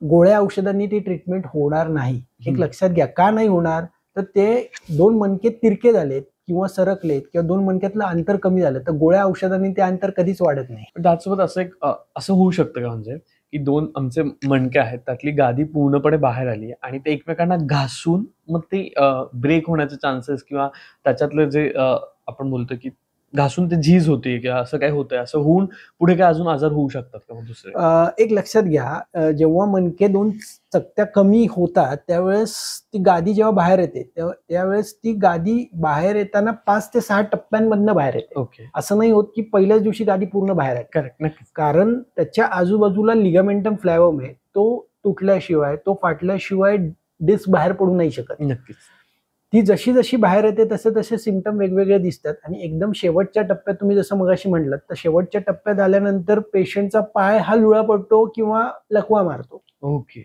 गोळ्या औषधांनी ती ट्रीटमेंट होणार नाही. एक लक्षात घ्या, का नाही होणार, तर ते 2 मणके तिरके झालेत किंवा सरकलेत किंवा 2 मणक्यातलं अंतर कमी झालं तर गोळ्या औषधांनी ते अंतर कधीच वाढत नाही.
पण त्याचसोबत असं होऊ शकतं का, म्हणजे की 2 आमचे मणके आहेत त्यातली गादी पूर्णपणे बाहेर आली आणि ते एकमेकांना घासून मग ते ब्रेक होण्याचे चान्सेस किंवा त्याच्यातलं जे आपण बोलतो की घासून ते झीज होते किंवा असं काय होतंय, असं होऊन पुढे काय अजून आजार होऊ शकतात का मग दुसरे?
एक लक्षात घ्या, जेव्हा मणके 2 चकत्या कमी होतात त्यावेळेस ती गादी जेव्हा बाहेर येते त्यावेळेस ती गादी बाहेर येताना 5 ते 6 टप्प्यांमधनं बाहेर येते.
ओके,
असं नाही होत की पहिल्याच दिवशी गादी पूर्ण बाहेर आहे.
करेक्ट, नक्कीच.
कारण त्याच्या आजूबाजूला लिगामेंटम फ्लॅवम आहे, तो तुटल्याशिवाय, तो फाटल्याशिवाय डिस्क बाहेर पडू नाही शकत.
नक्कीच.
ती जशी जशी बाहेर येते तसे तसे सिम्पटम वेगवेगळे दिसतात आणि एकदम शेवटच्या टप्प्यात तुम्ही जसं मगाशी म्हटलं तर शेवटच्या टप्प्यात आल्यानंतर पेशंटचा पाय हा लुळा पडतो किंवा लकवा मारतो.
ओके.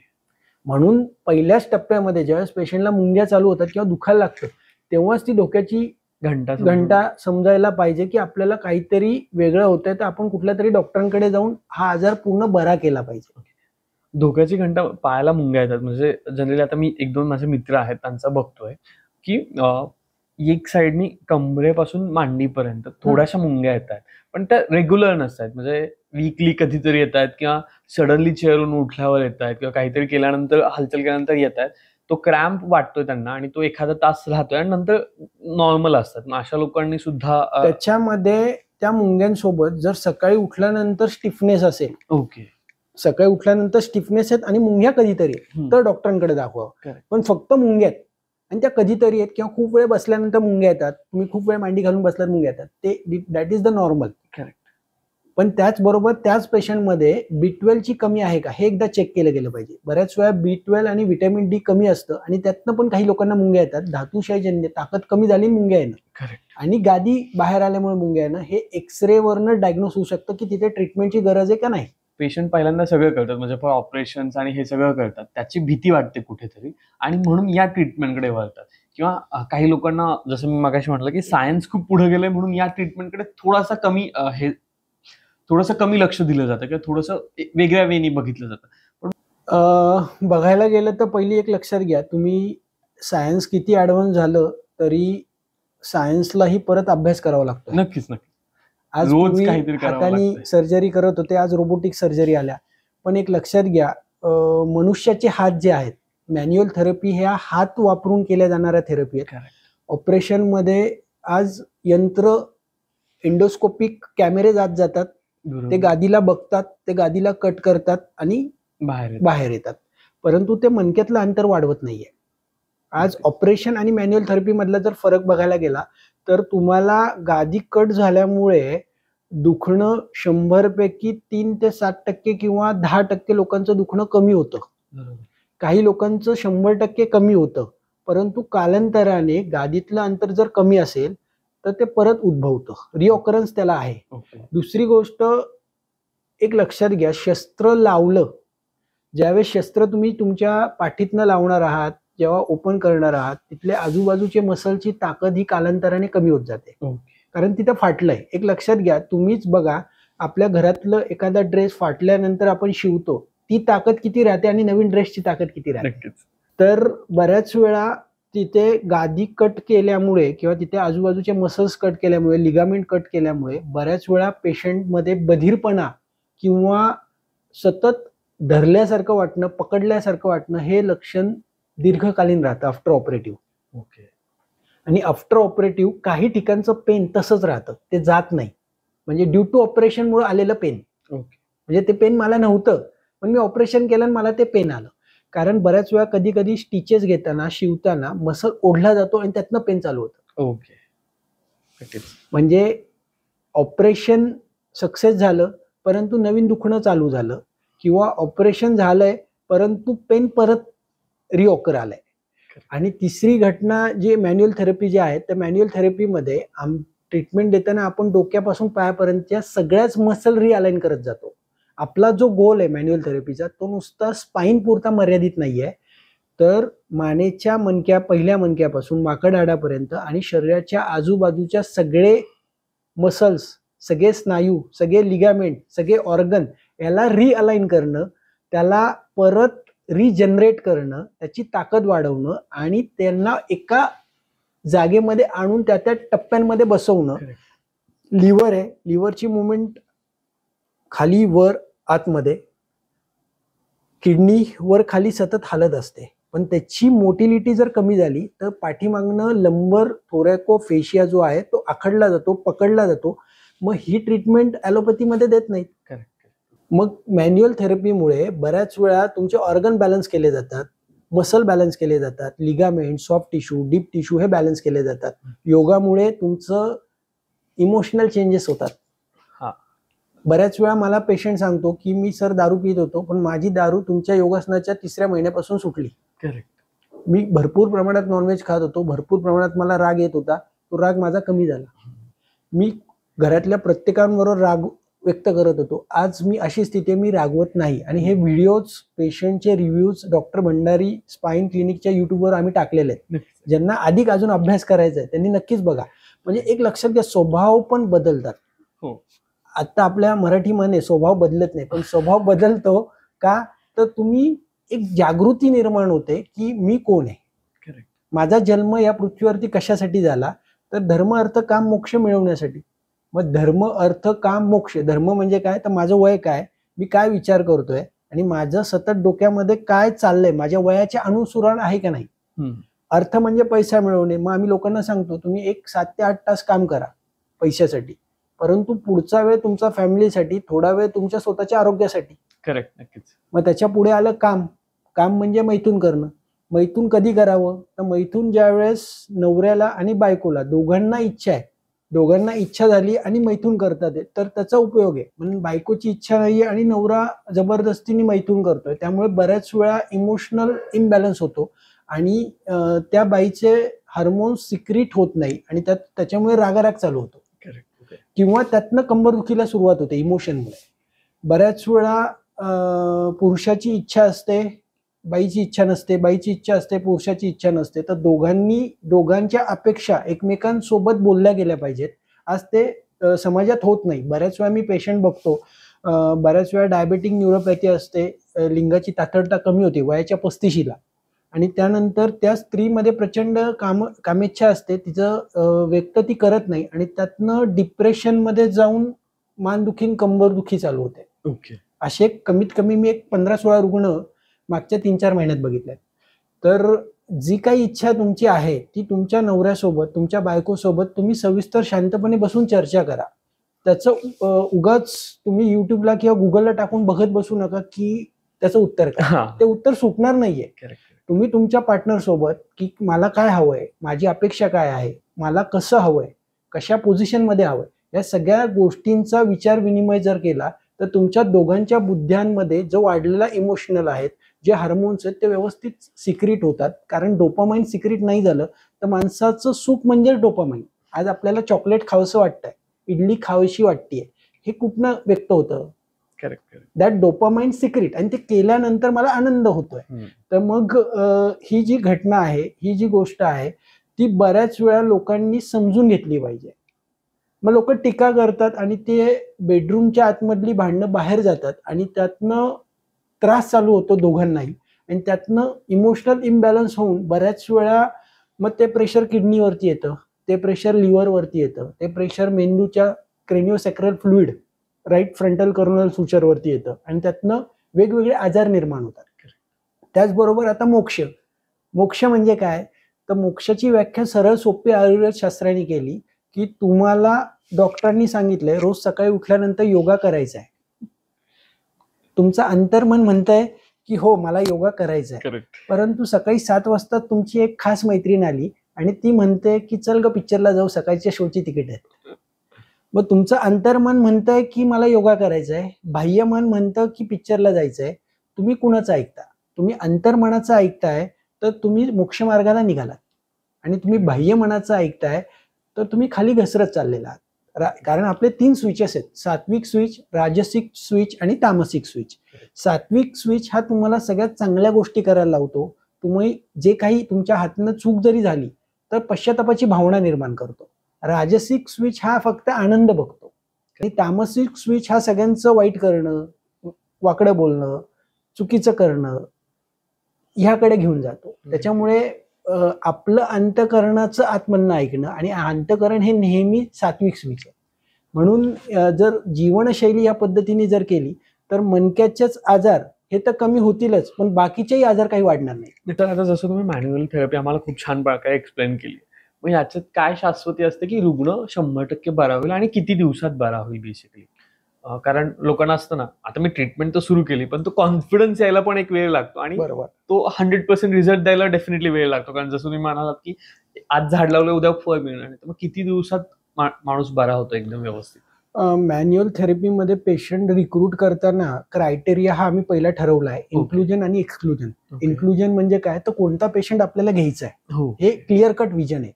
म्हणून पहिल्याच टप्प्यामध्ये ज्यावेळेस पेशंटला मुंग्या चालू होतात किंवा दुखायला लागतं तेव्हाच ती डोक्याची घंटा समजायला पाहिजे की आपल्याला काहीतरी वेगळं होतंय, तर आपण कुठल्या तरी डॉक्टरांकडे जाऊन हा आजार पूर्ण बरा केला पाहिजे.
धोक्याची घंटा पायाला मुंग्या येतात म्हणजे जनरली आता मी 1-2 माझे मित्र आहेत त्यांचा बघतोय की एक साईडनी कमरेपासून मांडीपर्यंत थोड्याशा मुंग्या येत आहेत, पण त्या रेग्युलर नसतात, म्हणजे वीकली कधीतरी येत आहेत किंवा सडनली चेअरवरून उठल्यावर येत आहेत किंवा काहीतरी केल्यानंतर हालचाल केल्यानंतर येत आहेत. तो क्रॅम्प वाटतोय त्यांना आणि तो एखादा तास राहतोय आणि नंतर नॉर्मल असतात. मग अशा लोकांनी सुद्धा
त्याच्यामध्ये त्या मुंग्यांसोबत जर सकाळी उठल्यानंतर स्टिफनेस असेल,
ओके,
सकाळी उठल्यानंतर स्टिफनेस आहेत आणि मुंग्या कधीतरी आहेत, तर डॉक्टरांकडे दाखवा.
Correct.
पण फक्त मुंग्या आहेत आणि त्या कधीतरी आहेत किंवा खूप वेळ बसल्यानंतर मुंग्या येतात, तुम्ही खूप वेळ मांडी घालून बसल्यात मुंग्या येतात, ते that is the normal.
Correct.
पण त्याचबरोबर त्याच पेशंटमध्ये B12 ची कमी आहे का हे एकदा चेक केलं गेलं पाहिजे. बऱ्याच वेळा B12 आणि व्हिटॅमिन डी कमी असतं आणि त्यातनं पण काही लोकांना मुंग्या येतात. धातुशाहीजन्य ताकद कमी झाली मुंग्या येणं
करेक्ट.
आणि गादी बाहेर आल्यामुळे मुंग्या येणं हे एक्सरे वरनं डायग्नोज होऊ शकतं की तिथे ट्रीटमेंटची गरज आहे का नाही.
पेशंट पहिल्यांदा सगळं करतात, म्हणजे ऑपरेशन्स आणि हे सगळं करतात, त्याची भीती वाटते कुठेतरी आणि म्हणून या ट्रीटमेंटकडे वळतात. किंवा काही लोकांना जसं मी मगाशी म्हटलं की सायन्स खूप पुढे गेलंय म्हणून या ट्रीटमेंटकडे थोडंसं कमी लक्ष दिलं जातं किंवा थोडंसं वेगळ्या वेनी बघितलं जातं.
बघायला गेलं तर पहिली एक लक्षात घ्या, तुम्ही सायन्स किती ऍडव्हान्स झालं तरी सायन्सलाही परत अभ्यास करावा लागतो.
नक्कीच.
आज
रोज
तुम्ही
काहीतरी करावं
हाताने
लागतंय.
सर्जरी करत होते, आज रोबोटिक सर्जरी आल्या. पण एक लक्षात घ्या, मनुष्याचे हात जे आहेत, मॅन्युअल थेरपी ह्या हात वापरून केल्या जाणाऱ्या थेरपी आहेत.
Correct.
ऑपरेशनमध्ये आज यंत्र एंडोस्कोपिक कॅमेरे जातात, ते गादीला बघतात, ते गादीला कट करतात आणि बाहेर येतात, परंतु ते मणक्यातलं अंतर वाढवत नाहीये. आज ऑपरेशन आणि मॅन्युअल थेरपी मधला जर फरक बघायला गेला तर तुम्हाला गादी कट झाल्यामुळे दुखणं 100 पैकी 3 ते 7% किंवा 10% लोकांचं दुखणं कमी होतं. काही लोकांचं 100% कमी होतं, परंतु कालांतराने गादीतलं अंतर जर कमी असेल तर ते परत उद्भवतं, रिऑकरन्स त्याला आहे. दुसरी गोष्ट एक लक्षात घ्या, शस्त्र लावलं, ज्यावेळेस शस्त्र तुम्ही तुमच्या पाठीतनं लावणार आहात, जेव्हा ओपन करणार आहात, तिथले आजूबाजूचे मसलची ताकद ही कालांतराने कमी होत जाते, कारण तिथं फाटलंय. एक लक्षात घ्या, तुम्हीच बघा, आपल्या घरातलं एखादा ड्रेस फाटल्यानंतर आपण शिवतो, ती ताकद किती राहते आणि नवीन ड्रेसची ताकद किती राहते. तर बऱ्याच वेळा तिथे गादी कट केल्यामुळे किंवा तिथे आजूबाजूचे मसल्स कट केल्यामुळे, लिगामेंट कट केल्यामुळे बऱ्याच वेळा पेशंटमध्ये बधीरपणा किंवा सतत धरल्यासारखं वाटणं, पकडल्यासारखं वाटणं हे लक्षण दीर्घकालीन राहतं आफ्टर ऑपरेटिव्ह. आणि आफ्टर ऑपरेटिव्ह काही ठिकाणचं पेन तसंच राहतं, ते जात नाही, म्हणजे ड्यू टू ऑपरेशनमुळे आलेलं पेन. म्हणजे ते पेन मला नव्हतं, पण मी ऑपरेशन केलं आणि मला ते पेन आलं. कारण बऱ्याच वेळा कधी कधी स्टिचेस घेताना, शिवताना मसल ओढला जातो आणि त्यातनं पेन चालू होतं. म्हणजे ऑपरेशन सक्सेस झालं परंतु नवीन दुखणं चालू झालं, किंवा ऑपरेशन झालंय परंतु पेन परत रिऑकर आलाय. आणि तिसरी घटना जी मॅन्युअल थेरपी जी आहे, त्या मॅन्युअल थेरपीमध्ये ट्रीटमेंट देताना आपण डोक्यापासून पायापर्यंतच्या सगळ्याच मसल रिअलाइन करत जातो. आपला जो गोल आहे मॅन्युअल थेरपीचा, तो नुसता स्पाईन पुरता मर्यादित नाहीये, तर मानेच्या मणक्या, पहिल्या मणक्यापासून माकड हाडापर्यंत आणि शरीराच्या आजूबाजूच्या सगळे मसल्स, सगळे स्नायू, सगळे लिगामेंट, सगळे ऑर्गन याला रिअलाइन करणं, त्याला परत रिजनरेट करणं, त्याची ताकद वाढवणं आणि त्यांना एका जागेमध्ये आणून त्या टप्प्यांमध्ये बसवणं. लिव्हर आहे, लिव्हरची मुवमेंट खाली वर आतमध्ये, किडनी वर खाली सतत हालत असते, पण त्याची मोटिलिटी जर कमी झाली तर पाठीमागनं लंबर थोरॅकोफेशिया जो आहे तो आखडला जातो, पकडला जातो. मग ही ट्रीटमेंट ॲलोपॅथीमध्ये देत नाहीत. मग मॅन्युअल थेरपीमुळे बऱ्याच वेळा तुमचे ऑर्गन बॅलन्स केले जातात, मसल बॅलन्स केले जातात, ligament, soft tissue, deep tissue हे बॅलन्स केले जातात. योगामुळे तुमचं इमोशनल चेंजेस होतात. बऱ्याच वेळा मला पेशंट सांगतो की मी सर दारू पित होतो, पण माझी दारू तुमच्या योगासनाच्या 3ऱ्या महिन्यापासून सुटली. मी भरपूर प्रमाणात नॉनव्हेज खात होतो, भरपूर प्रमाणात मला राग येत होता, तो राग माझा कमी झाला. मी घरातल्या प्रत्येकांबरोबर राग व्यक्त करत होतो, आज मी अशी स्थिती आहे, मी रागवत नाही. आणि हे व्हिडिओज, पेशंटचे रिव्ह्यूज डॉक्टर भंडारी स्पाईन क्लिनिकच्या युट्यूबवर आम्ही टाकलेले आहेत. ज्यांना अधिक अजून अभ्यास करायचा आहे त्यांनी नक्कीच बघा. म्हणजे एक लक्षात घ्या, स्वभाव पण बदलतात. आता आपल्या मराठी म्हणे स्वभाव बदलत नाही, पण स्वभाव बदलतो का, तर तुम्ही एक जागृती निर्माण होते की मी कोण आहे, माझा जन्म या पृथ्वीवरती कशासाठी झाला, तर धर्म अर्थ काम मोक्ष मिळवण्यासाठी. मग धर्म अर्थ काम मोक्ष, धर्म म्हणजे काय, तर माझं वय काय, मी काय विचार करतोय आणि माझं सतत डोक्यामध्ये काय चाललंय, माझ्या वयाच्या अनुसरण आहे का नाही. अर्थ म्हणजे पैसा मिळवणे. मग आम्ही लोकांना सांगतो तुम्ही एक 7 ते 8 तास काम करा पैशासाठी, परंतु पुढचा वेळ तुमचा फॅमिलीसाठी, थोडा वेळ तुमच्या स्वतःच्या आरोग्यासाठी.
करेक्ट, नक्कीच.
मग त्याच्या पुढे आलं काम. काम म्हणजे मैथून करणं. मैथून कधी करावं, तर मैथून ज्या वेळेस नवऱ्याला आणि बायकोला दोघांना इच्छा आहे, दोघांना इच्छा झाली आणि मैथून करतात तर त्याचा उपयोग आहे. म्हणून बायकोची इच्छा नाहीये आणि नवरा जबरदस्तीने मैथून करतोय, त्यामुळे बऱ्याच वेळा इमोशनल इम्बॅलन्स होतो आणि त्या बाईचे हार्मोन्स सिक्रीट होत नाही आणि त्याच्यामुळे रागाराग चालू होतो. किंवा त्यातनं कंबरदुखीला सुरुवात होते इमोशनमुळे. बऱ्याच वेळा पुरुषाची इच्छा असते, बाईची इच्छा नसते, बाईची इच्छा असते, पुरुषाची इच्छा नसते. तर दोघांच्या अपेक्षा एकमेकांसोबत बोलल्या गेल्या पाहिजेत. आज ते समाजात होत नाही. बऱ्याच वेळा मी पेशंट बघतो, बऱ्याच वेळा डायबेटिक न्यूरोपॅथी असते, लिंगाची तातडता कमी होते वयाच्या 35ला आणि त्यानंतर त्या स्त्रीमध्ये प्रचंड कामेच्छा असते, तिचं व्यक्त ती करत नाही आणि त्यातनं डिप्रेशनमध्ये जाऊन मानदुखी, कंबरदुखी चालू होते. असे कमीत कमी मी एक 15-16 रुग्ण मागच्या 3-4 महिन्यात बघितले. तर जी काही इच्छा तुमची आहे ती तुमच्या नवऱ्यासोबत, तुमच्या बायकोसोबत तुम्ही सविस्तर शांतपणे बसून चर्चा करा. त्याचं उगाच तुम्ही युट्यूबला किंवा गुगलला टाकून बघत बसू नका की त्याचं उत्तर काय, ते उत्तर सुटणार नाहीये. तुम्ही तुमच्या पार्टनर सोबत की मला काय हवंय, माझी अपेक्षा काय आहे, मला कसं हवंय, कशा पोझिशनमध्ये हवंय, या सगळ्या गोष्टींचा विचार विनिमय जर केला तर तुमच्या दोघांच्या बुद्ध्यांमध्ये जो वाढलेला इमोशनल आहेत, जे हार्मोन्स आहेत, ते व्यवस्थित सिक्रीट होतात. कारण डोपामाइन सिक्रीट नाही झालं तर माणसाचं सुख म्हणजे डोपामाइन. आज आपल्याला चॉकलेट खावंसं वाटतंय, इडली खावीशी वाटतेय, हे कुठनं व्यक्त होतं, दॅट डोपामाइन सिक्रीट, आणि ते केल्यानंतर मला आनंद होतोय. तर मग ही जी घटना आहे, ही जी गोष्ट आहे, ती बऱ्याच वेळा लोकांनी समजून घेतली पाहिजे. मग लोक टीका करतात आणि ते बेडरूमच्या आतमधली भांडणं बाहेर जातात आणि त्यातनं त्रास चालू होतो दोघांनाही आणि त्यातनं इमोशनल इम्बॅलन्स होऊन बऱ्याच वेळा मग ते प्रेशर किडनीवरती येतं, ते प्रेशर लिव्हरवरती येतं, ते प्रेशर मेंदूच्या क्रेनिओसॅक्रल फ्लुइड, राईट फ्रंटल कॉर्नल सुचरवरती येतं आणि त्यातनं वेगवेगळे आजार निर्माण होतात. त्याचबरोबर आता मोक्ष म्हणजे काय, तर मोक्षाची व्याख्या सरळ सोपी आयुर्वेद शास्त्राने केली की तुम्हाला डॉक्टरांनी सांगितलंय रोज सकाळी उठल्यानंतर योगा करायचा आहे. तुमचं अंतर्मन म्हणतंय की हो मला योगा करायचा आहे, परंतु सकाळी 7 वाजता तुमची एक खास मैत्रीण आली आणि ती म्हणते की चल ग पिक्चरला जाऊ, सकाळच्या शोची तिकीट आहेत. मग तुमचं अंतर्मन म्हणतंय की मला योगा करायचा आहे, बाह्यमन म्हणतं की पिक्चरला जायचंय. तुम्ही कुणाचं ऐकता? तुम्ही अंतर्मनाचं ऐकताय तर तुम्ही मोक्ष मार्गाला निघालात आणि तुम्ही बाह्यमनाचं ऐकताय तर तुम्ही खाली घसरत चाललेला आहात. कारण आपले 3 स्विचेस आहेत, सात्विक स्विच, राजसिक स्विच आणि तामसिक स्विच. सात्विक स्विच हा तुम्हाला सगळ्यात चांगल्या गोष्टी करायला लावतो. तुम्ही जे काही तुमच्या हातनं चूक जरी झाली तर पश्चातापाची भावना निर्माण करतो. राजसिक स्विच हा फक्त आनंद बघतो आणि तामसिक स्विच हा सगळ्यांचं वाईट करणं, वाकडं बोलणं, चुकीचं करणं ह्याकडे घेऊन जातो. त्याच्यामुळे आपलं अंतकरणाचं आत्मनं ऐकणं आणि अंतकरण हे नेहमी सात्विक स्विच आहे. म्हणून जर जीवनशैली या पद्धतीने जर केली तर मणक्याचेच आजार हे तर कमी होतीलच, पण बाकीचेही आजार काही वाढणार नाही.
तर आता जसं तुम्ही मॅन्युअल थेरपी आम्हाला खूप छान प्रकारे एक्सप्लेन केली, मग याच्यात काय शाश्वती असते की रुग्ण 100% बरा होईल आणि किती दिवसात बरा होईल बेसिकली? कारण लोकांना असतं ना, आता मी ट्रीटमेंट तर सुरू केली, पण तो कॉन्फिडन्स यायला पण एक वेळ लागतो आणि
बरोबर.
तो 100% रिझल्ट द्यायला डेफिनेटली वेळ लागतो. कारण जसं तुम्ही म्हणालात की आज झाड लावलं उद्या फळ मिळणार नाही, तर मग किती दिवसात माणूस बरा होतो एकदम व्यवस्थित?
मॅन्युअल थेरपीमध्ये पेशंट रिक्रूट करताना क्रायटेरिया हा आम्ही पहिला ठरवला आहे, इन्क्लुजन आणि एक्सक्लुजन. इन्क्लुजन म्हणजे काय, तर कोणता पेशंट आपल्याला घ्यायचा आहे
हो.
हे क्लिअर कट विजन आहे.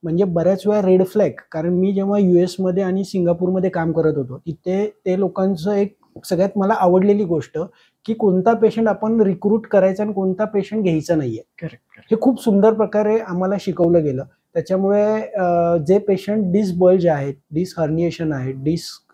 म्हणजे बऱ्याच वेळा रेड फ्लॅग, कारण मी जेव्हा US मध्ये आणि सिंगापूरमध्ये काम करत होतो तिथे ते लोकांचं एक सगळ्यात मला आवडलेली गोष्ट की कोणता पेशंट आपण रिक्रूट करायचा आणि कोणता पेशंट घ्यायचा नाहीये.
करेक्ट.
हे खूप सुंदर प्रकारे आम्हाला शिकवलं गेलं. त्याच्यामुळे जे पेशंट डिस्क बल्ज आहेत, डिस्क हर्निएशन आहे, डिस्क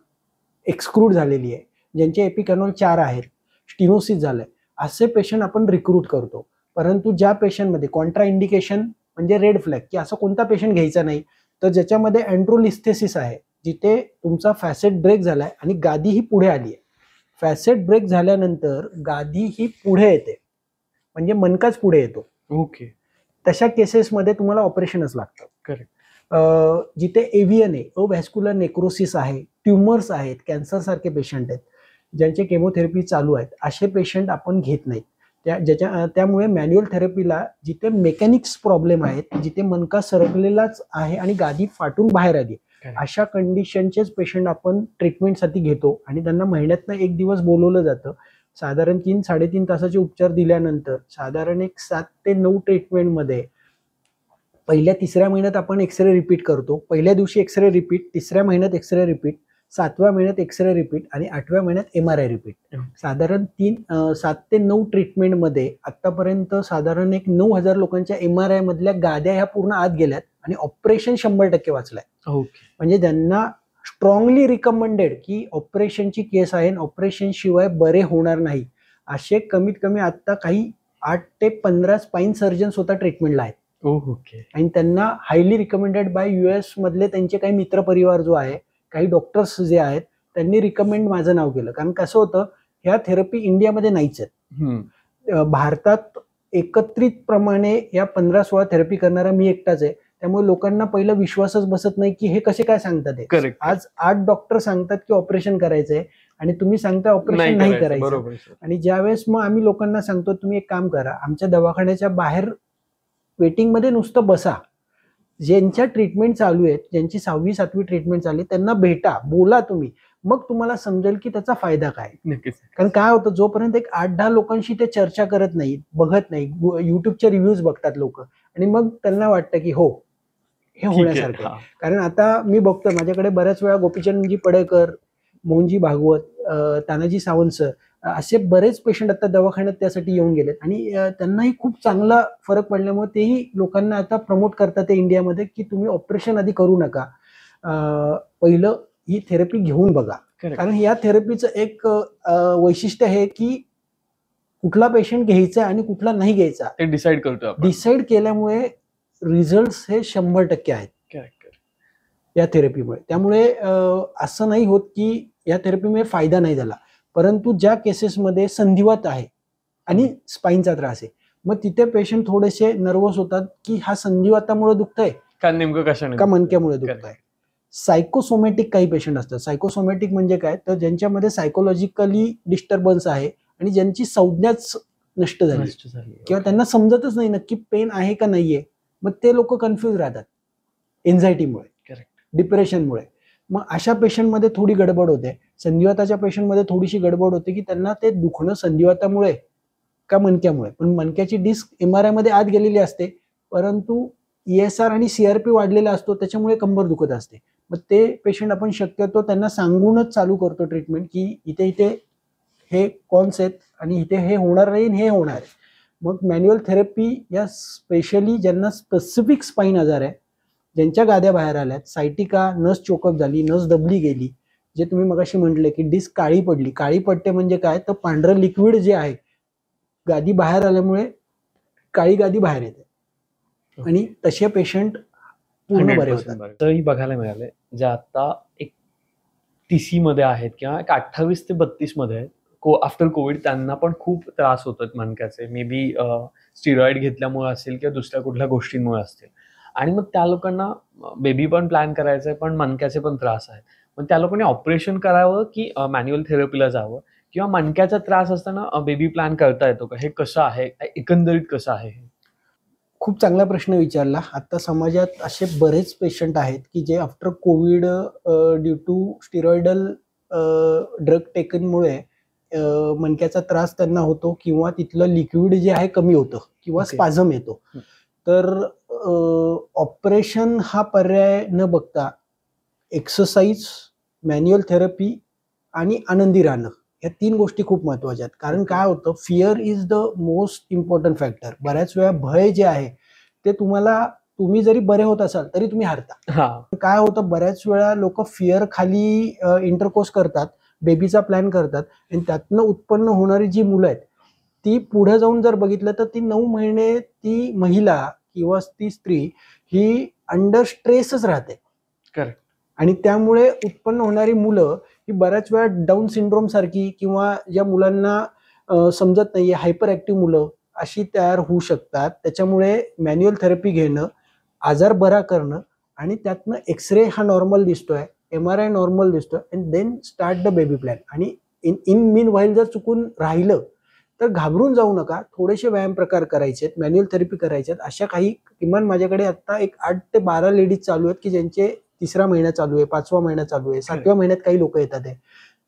एक्सक्रूड झालेली आहे, ज्यांचे एपिकॅनॉल 4 आहेत, स्टिनोसिस झालंय, असे पेशंट आपण रिक्रूट करतो. परंतु ज्या पेशंटमध्ये कॉन्ट्रा इंडिकेशन म्हणजे रेड फ्लॅग की असं कोणता पेशंट घ्यायचा नाही, तर ज्याच्यामध्ये अँड्रोलिस्थेसिस आहे, जिथे तुमचा फॅसेट ब्रेक झालाय आणि गादी ही पुढे आली आहे. फॅसेट ब्रेक झाल्यानंतर गादी ही पुढे येते, म्हणजे मनकाच पुढे येतो.
ओके.
तशा केसेसमध्ये तुम्हाला ऑपरेशनच लागतं.
करेक्ट.
जिथे एव्हियन आहे, अव्हॅस्क्युलर नेक्रोसिस आहे, ट्युमर्स आहेत, कॅन्सर सारखे पेशंट आहेत, ज्यांचे केमोथेरपी चालू आहेत, असे पेशंट आपण घेत नाहीत. त्यामुळे मॅन्युअल थेरपीला जिथे मेकॅनिक्स प्रॉब्लेम आहेत, जिथे मनका सरकलेलाच आहे आणि गादी फाटून बाहेर आली, अशा कंडिशनचेच पेशंट आपण ट्रीटमेंटसाठी घेतो आणि त्यांना महिन्यातनं एक दिवस बोलवलं जातं. साधारण 3-3.5 तासाचे उपचार दिल्यानंतर साधारण एक 7 ते 9 ट्रीटमेंटमध्ये पहिल्या 3ऱ्या महिन्यात आपण एक्सरे रिपीट करतो. पहिल्या दिवशी एक्सरे रिपीट, 3ऱ्या महिन्यात एक्सरे रिपीट, 7व्या महिन्यात एक्सरे रिपीट आणि 8व्या महिन्यात MRI रिपीट. साधारण 7 ते 9 ट्रीटमेंटमध्ये आतापर्यंत साधारण एक 9,000 लोकांच्या MRI मधल्या गाद्या ह्या पूर्ण आत गेल्यात आणि ऑपरेशन 100% वाचलंय.
ओके.
म्हणजे त्यांना स्ट्रॉंगली रिकमेंडेड की ऑपरेशनची केस आहे, ऑपरेशन शिवाय बरे होणार नाही, असे कमीत कमी आता काही 8 ते 15 स्पाईन सर्जन स्वतः ट्रीटमेंटला आहेत.
ओके.
आणि त्यांना हायली रिकमेंडेड बाय US मधले त्यांचे काही मित्रपरिवार जो आहे, काही डॉक्टर्स जे आहेत, त्यांनी रिकमेंड माझं नाव केलं. कारण कसं होतं, ह्या थेरपी इंडियामध्ये नाहीच आहेत. भारतात एकत्रित प्रमाणे या 15-16 थेरपी करणारा मी एकटाच आहे. त्यामुळे लोकांना पहिला विश्वासच बसत नाही की हे कसे काय सांगतात आहे.
करेक्ट.
आज 8 डॉक्टर सांगतात की ऑपरेशन करायचंय आणि तुम्ही सांगता ऑपरेशन नाही करायचं.
बरोबर.
आणि ज्यावेळेस मग आम्ही लोकांना सांगतो तुम्ही एक काम करा, आमच्या दवाखान्याच्या बाहेर वेटिंग मध्ये नुसतं बसा, ज्यांच्या ट्रीटमेंट चालू आहेत, ज्यांची 6वी-7वी ट्रीटमेंट चालली, त्यांना भेटा, बोला तुम्ही, मग तुम्हाला समजेल की त्याचा फायदा काय.
नक्कीच.
कारण काय होतं, जोपर्यंत एक 8-10 लोकांशी ते चर्चा करत नाहीत, बघत नाही, युट्यूबचे रिव्ह्यूज बघतात लोक आणि मग त्यांना वाटतं की हो हे होण्यासारखं आहे. कारण आता मी बघतो माझ्याकडे बऱ्याच वेळा गोपीचंदजी पडळकर, मोहनजी भागवत, तानाजी सावंत सर असे बरेच पेशंट आता दवाखान्यात त्यासाठी येऊन गेलेत आणि त्यांनाही खूप चांगला फरक पडल्यामुळे तेही लोकांना आता प्रमोट करतात इंडियामध्ये की तुम्ही ऑपरेशन आधी करू नका, पहिलं ही थेरपी घेऊन बघा. कारण या थेरपीचं एक वैशिष्ट्य आहे की कुठला पेशंट घ्यायचा आणि कुठला नाही घ्यायचा
ते डिसाईड करतो आपण.
डिसाईड केल्यामुळे रिझल्ट हे 100% आहेत या थेरपीमुळे. त्यामुळे असं नाही होत की या थेरपीमुळे फायदा नाही झाला, परंतु ज्या केसेसमध्ये संधिवात आहे आणि स्पाईनचा त्रास आहे, मग तिथे पेशंट थोडेसे नर्वस होतात की हा संधिवातामुळे दुखतंय
का नेमकं कशाने
का मणक्यामुळे दुखतंय. सायकोसोमॅटिक काही पेशंट असतात. सायकोसोमॅटिक म्हणजे काय, तर ज्यांच्यामध्ये सायकोलॉजिकली डिस्टर्बन्स आहे आणि ज्यांची संज्ञाच नष्ट झाली किंवा त्यांना समजतच नाही नक्की पेन आहे का नाहीये, मग ते लोक कन्फ्युज राहतात एन्झायटीमुळे, डिप्रेशनमुळे. मग अशा पेशंटमध्ये थोडी गडबड होते. संधिवाताच्या पेशंटमध्ये थोडीशी गडबड होते की त्यांना ते दुखणं संधिवातामुळे का मणक्यामुळे, पण मणक्याची डिस्क MRI मध्ये आत गेलेली असते, परंतु ESR आणि CRP वाढलेला असतो, त्याच्यामुळे कंबर दुखत असते. मग ते पेशंट आपण शक्यतो त्यांना सांगूनच चालू करतो ट्रीटमेंट की इथे इथे हे कॉन्स आहेत आणि इथे हे होणार नाही हे होणार आहे. मग मॅन्युअल थेरपी या स्पेशली ज्यांना स्पेसिफिक स्पाईन आजार आहे, ज्यांच्या गाद्या बाहेर आल्यात, सायटिका, नस चोकअप झाली, नस दबली गेली, जे तुम्ही मगाशी म्हटले की डिस्क काळी पडली. काळी पडते म्हणजे काय, तर पांढरं लिक्विड जे आहे गादी बाहेर आल्यामुळे काळी गादी बाहेर येते आणि तसे पेशंट पूर्ण बरे होतात.
तरी बघायला मिळाले जे आता एक TC मध्ये आहेत किंवा एक 28 ते 32 मध्ये आहेत, आफ्टर कोविड त्यांना पण खूप त्रास होतात मणक्याचे. मे बी स्टिरॉइड घेतल्यामुळे असेल किंवा दुसऱ्या कुठल्या गोष्टींमुळे असतील. आणि मग त्या लोकांना बेबी पण प्लॅन करायचं आहे, पण मणक्याचे पण त्रास आहेत. मग त्या लोकांनी ऑपरेशन करावं की मॅन्युअल थेरपीला जावं, किंवा मणक्याचा त्रास असताना बेबी प्लॅन करता येतो का? हे कसं आहे, एकंदरीत कसं आहे हे?
खूप चांगला प्रश्न विचारला. आता समाजात असे बरेच पेशंट आहेत की जे after COVID due to steroidal drug टेकनमुळे मणक्याचा त्रास त्यांना होतो, किंवा तिथलं लिक्विड जे आहे कमी होतं, किंवा
Okay.
स्पाझम येतो. तर ऑपरेशन हा पर्याय न बघता एक्सरसाइज, मॅन्युअल थेरपी आणि आनंदी राहणं, या 3 गोष्टी खूप महत्वाच्या आहेत. कारण काय होतं, fear is the most important factor. बऱ्याच वेळा भय जे आहे ते तुम्ही जरी बरे होत असाल तरी तुम्ही हारता.
हा,
काय होतं, बऱ्याच वेळा लोक फिअर खाली इंटरकोर्स करतात, बेबीचा प्लॅन करतात, आणि त्यातनं उत्पन्न होणारी जी मुलं आहेत ती पुढे जाऊन जर बघितलं तर ती 9 महिने ती महिला किंवा ती स्त्री ही अंडर स्ट्रेसच राहते.
करेक्ट.
आणि त्यामुळे उत्पन्न होणारी मुलं ही बऱ्याच वेळा डाऊन सिंड्रोम सारखी, किंवा ज्या मुलांना समजत नाहीये, हायपर ऍक्टिव्ह मुलं अशी तयार होऊ शकतात. त्याच्यामुळे मॅन्युअल थेरपी घेणं, आजार बरा करणं, आणि त्यातनं एक्सरे हा नॉर्मल दिसतोय, MRI नॉर्मल दिसतोय, and then start the baby plan. आणि इन मीन व्हाईल जर चुकून राहिलं तर घाबरून जाऊ नका. थोडेसे व्यायाम प्रकार करायचे आहेत, मॅन्युअल थेरपी करायचे आहेत. अशा काही किमान माझ्याकडे आता एक 8 ते 12 लेडीज चालू आहेत की ज्यांचे 3रा महिना चालू आहे, 5वा महिना चालू आहे, 7व्या महिन्यात काही लोक येतात आहे.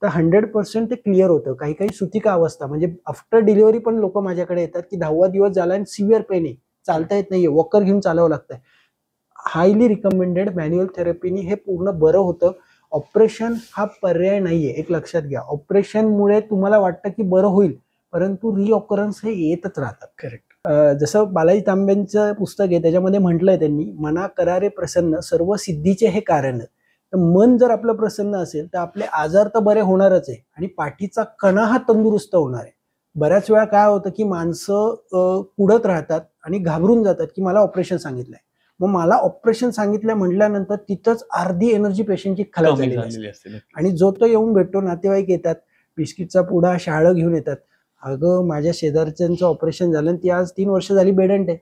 तर 100% ते क्लिअर होतं. काही काही सुतिका अवस्था म्हणजे आफ्टर डिलिव्हरी पण लोक माझ्याकडे येतात की 10वा दिवस झाला आणि सिव्हिअर पेन आहे, चालता येत नाहीये, वॉकर घेऊन चालावं लागतंय. हायली रिकमेंडेड मॅन्युअल थेरपीनी हे पूर्ण बरं होतं. ऑपरेशन हा पर्याय नाहीये, एक लक्षात घ्या. ऑपरेशनमुळे तुम्हाला वाटतं की बरं होईल, परंतु रिऑकरन्स हे येतच राहतात.
करेक्ट.
जसं बालाजी तांबेंचं पुस्तक आहे त्याच्यामध्ये म्हटलंय त्यांनी, मना करारे प्रसन्न सर्व सिद्धीचे हे कारण. तर मन जर आपलं प्रसन्न असेल तर आपले आजार तर बरे होणारच आहे, आणि पाठीचा कणा हा तंदुरुस्त होणार आहे. बऱ्याच वेळा काय होतं की माणसं कुडत राहतात आणि घाबरून जातात की मला ऑपरेशन सांगितलंय. मग मला ऑपरेशन सांगितलंय म्हटल्यानंतर तिथंच अर्धी एनर्जी पेशंटची खलास
कमी
झालेली असते.
झालेली असते.
आणि जो तो येऊन भेटतो, नातेवाईक येतात, बिस्किटचा पुडा, शहाळं घेऊन येतात. अगं माझ्या शेजारच्यांचं ऑपरेशन झालं आणि ती आज 3 वर्ष झाली बेडंट आहे.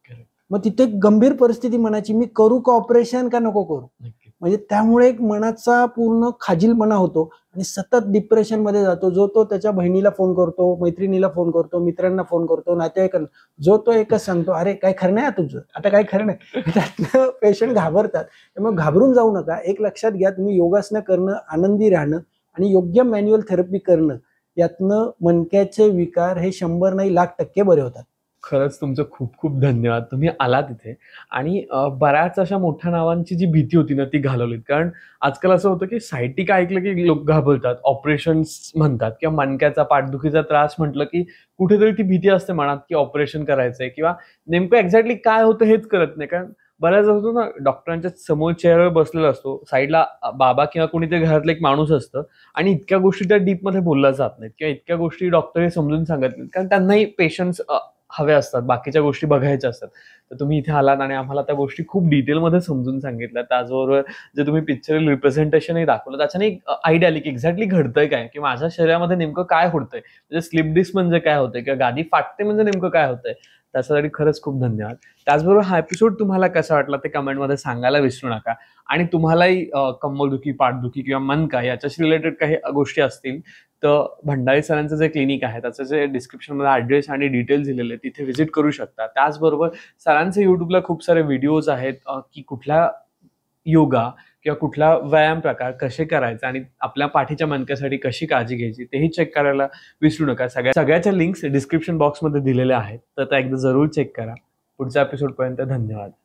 Correct.
मग तिथे गंभीर परिस्थिती मनाची, मी करू का ऑपरेशन का नको करू.
नक्की.
म्हणजे त्यामुळे एक मनाचा पूर्ण खाजीलपणा होतो आणि सतत डिप्रेशन मध्ये जातो. जो तो त्याच्या बहिणीला फोन करतो, मैत्रिणीला फोन करतो, मित्रांना फोन करतो, नातेवाईकांना, जो तो एकच सांगतो, अरे काय खरं नाही तुझं, आता काय खरं नाही. त्यातनं पेशंट घाबरतात. त्यामुळे घाबरून जाऊ नका. एक लक्षात घ्या, तुम्ही योगासनं करणं, आनंदी राहणं आणि योग्य मॅन्युअल थेरपी करणं, यातनं मणक्याचे विकार हे 100 नाही 1,00,000% बरे होतात.
खरंच तुमचं खूप खूप धन्यवाद. तुम्ही आलात इथे आणि बऱ्याच अशा मोठ्या नावांची जी भीती होती ना ती घालवलीत. कारण आजकाल असं होतं की सायटिक ऐकलं की लोक घाबरतात, ऑपरेशन्स म्हणतात, किंवा मणक्याचा पाठदुखीचा त्रास म्हटलं की कुठेतरी ती भीती असते मनात की ऑपरेशन करायचंय, किंवा नेमकं एक्झॅक्टली काय होतं हेच कळत नाही. कारण बऱ्याच होतो ना, डॉक्टरांच्या समोर चेअरवर बसलेला असतो, साईडला बाबा किंवा कोणीतरी घरातलं एक माणूस असतं, आणि इतक्या गोष्टी त्या डीपमध्ये बोलल्या जात नाहीत, किंवा इतक्या गोष्टी डॉक्टर हे समजून सांगत नाहीत, कारण त्यांनाही पेशन्स हवे असतात, बाकीच्या गोष्टी बघायच्या असतात. तर तुम्ही इथे आलात आणि आम्हाला त्या गोष्टी खूप डिटेलमध्ये समजून सांगितल्या. त्याचबरोबर जे तुम्ही पिक्चरल रिप्रेझेंटेशनही दाखवलं, त्याच्याने एक आयडिया आली की एक्झॅक्टली घडतंय काय, की माझ्या शरीरामध्ये नेमकं काय होतंय, म्हणजे स्लिप डिस्क म्हणजे काय होतंय, किंवा गादी फाटते म्हणजे नेमकं काय होतंय. त्यासाठी खरंच खूप धन्यवाद. त्याचबरोबर हा एपिसोड तुम्हाला कसा वाटला ते कमेंटमध्ये सांगायला विसरू नका. आणि तुम्हालाही कंबरदुखी, पाठदुखी किंवा मनका याच्याशी रिलेटेड काही गोष्टी असतील तर भंडारी सरांचं जे क्लिनिक आहे त्याचं जे डिस्क्रिप्शनमध्ये ॲड्रेस आणि डिटेल्स दिलेले आहेत तिथे व्हिजिट करू शकता. त्याचबरोबर सरांचे यूट्यूबला खूप सारे व्हिडिओज आहेत की कुठल्या योगा किंवा कुठला व्यायाम प्रकार कसे करायचे आणि आपल्या पाठीच्या मणक्यासाठी कशी काळजी घ्यायची तेही चेक करायला विसरू नका. सगळ्याच्या लिंक्स डिस्क्रिप्शन बॉक्समध्ये दिलेल्या आहेत, तर त्या एकदा जरूर चेक करा. पुढच्या एपिसोडपर्यंत धन्यवाद.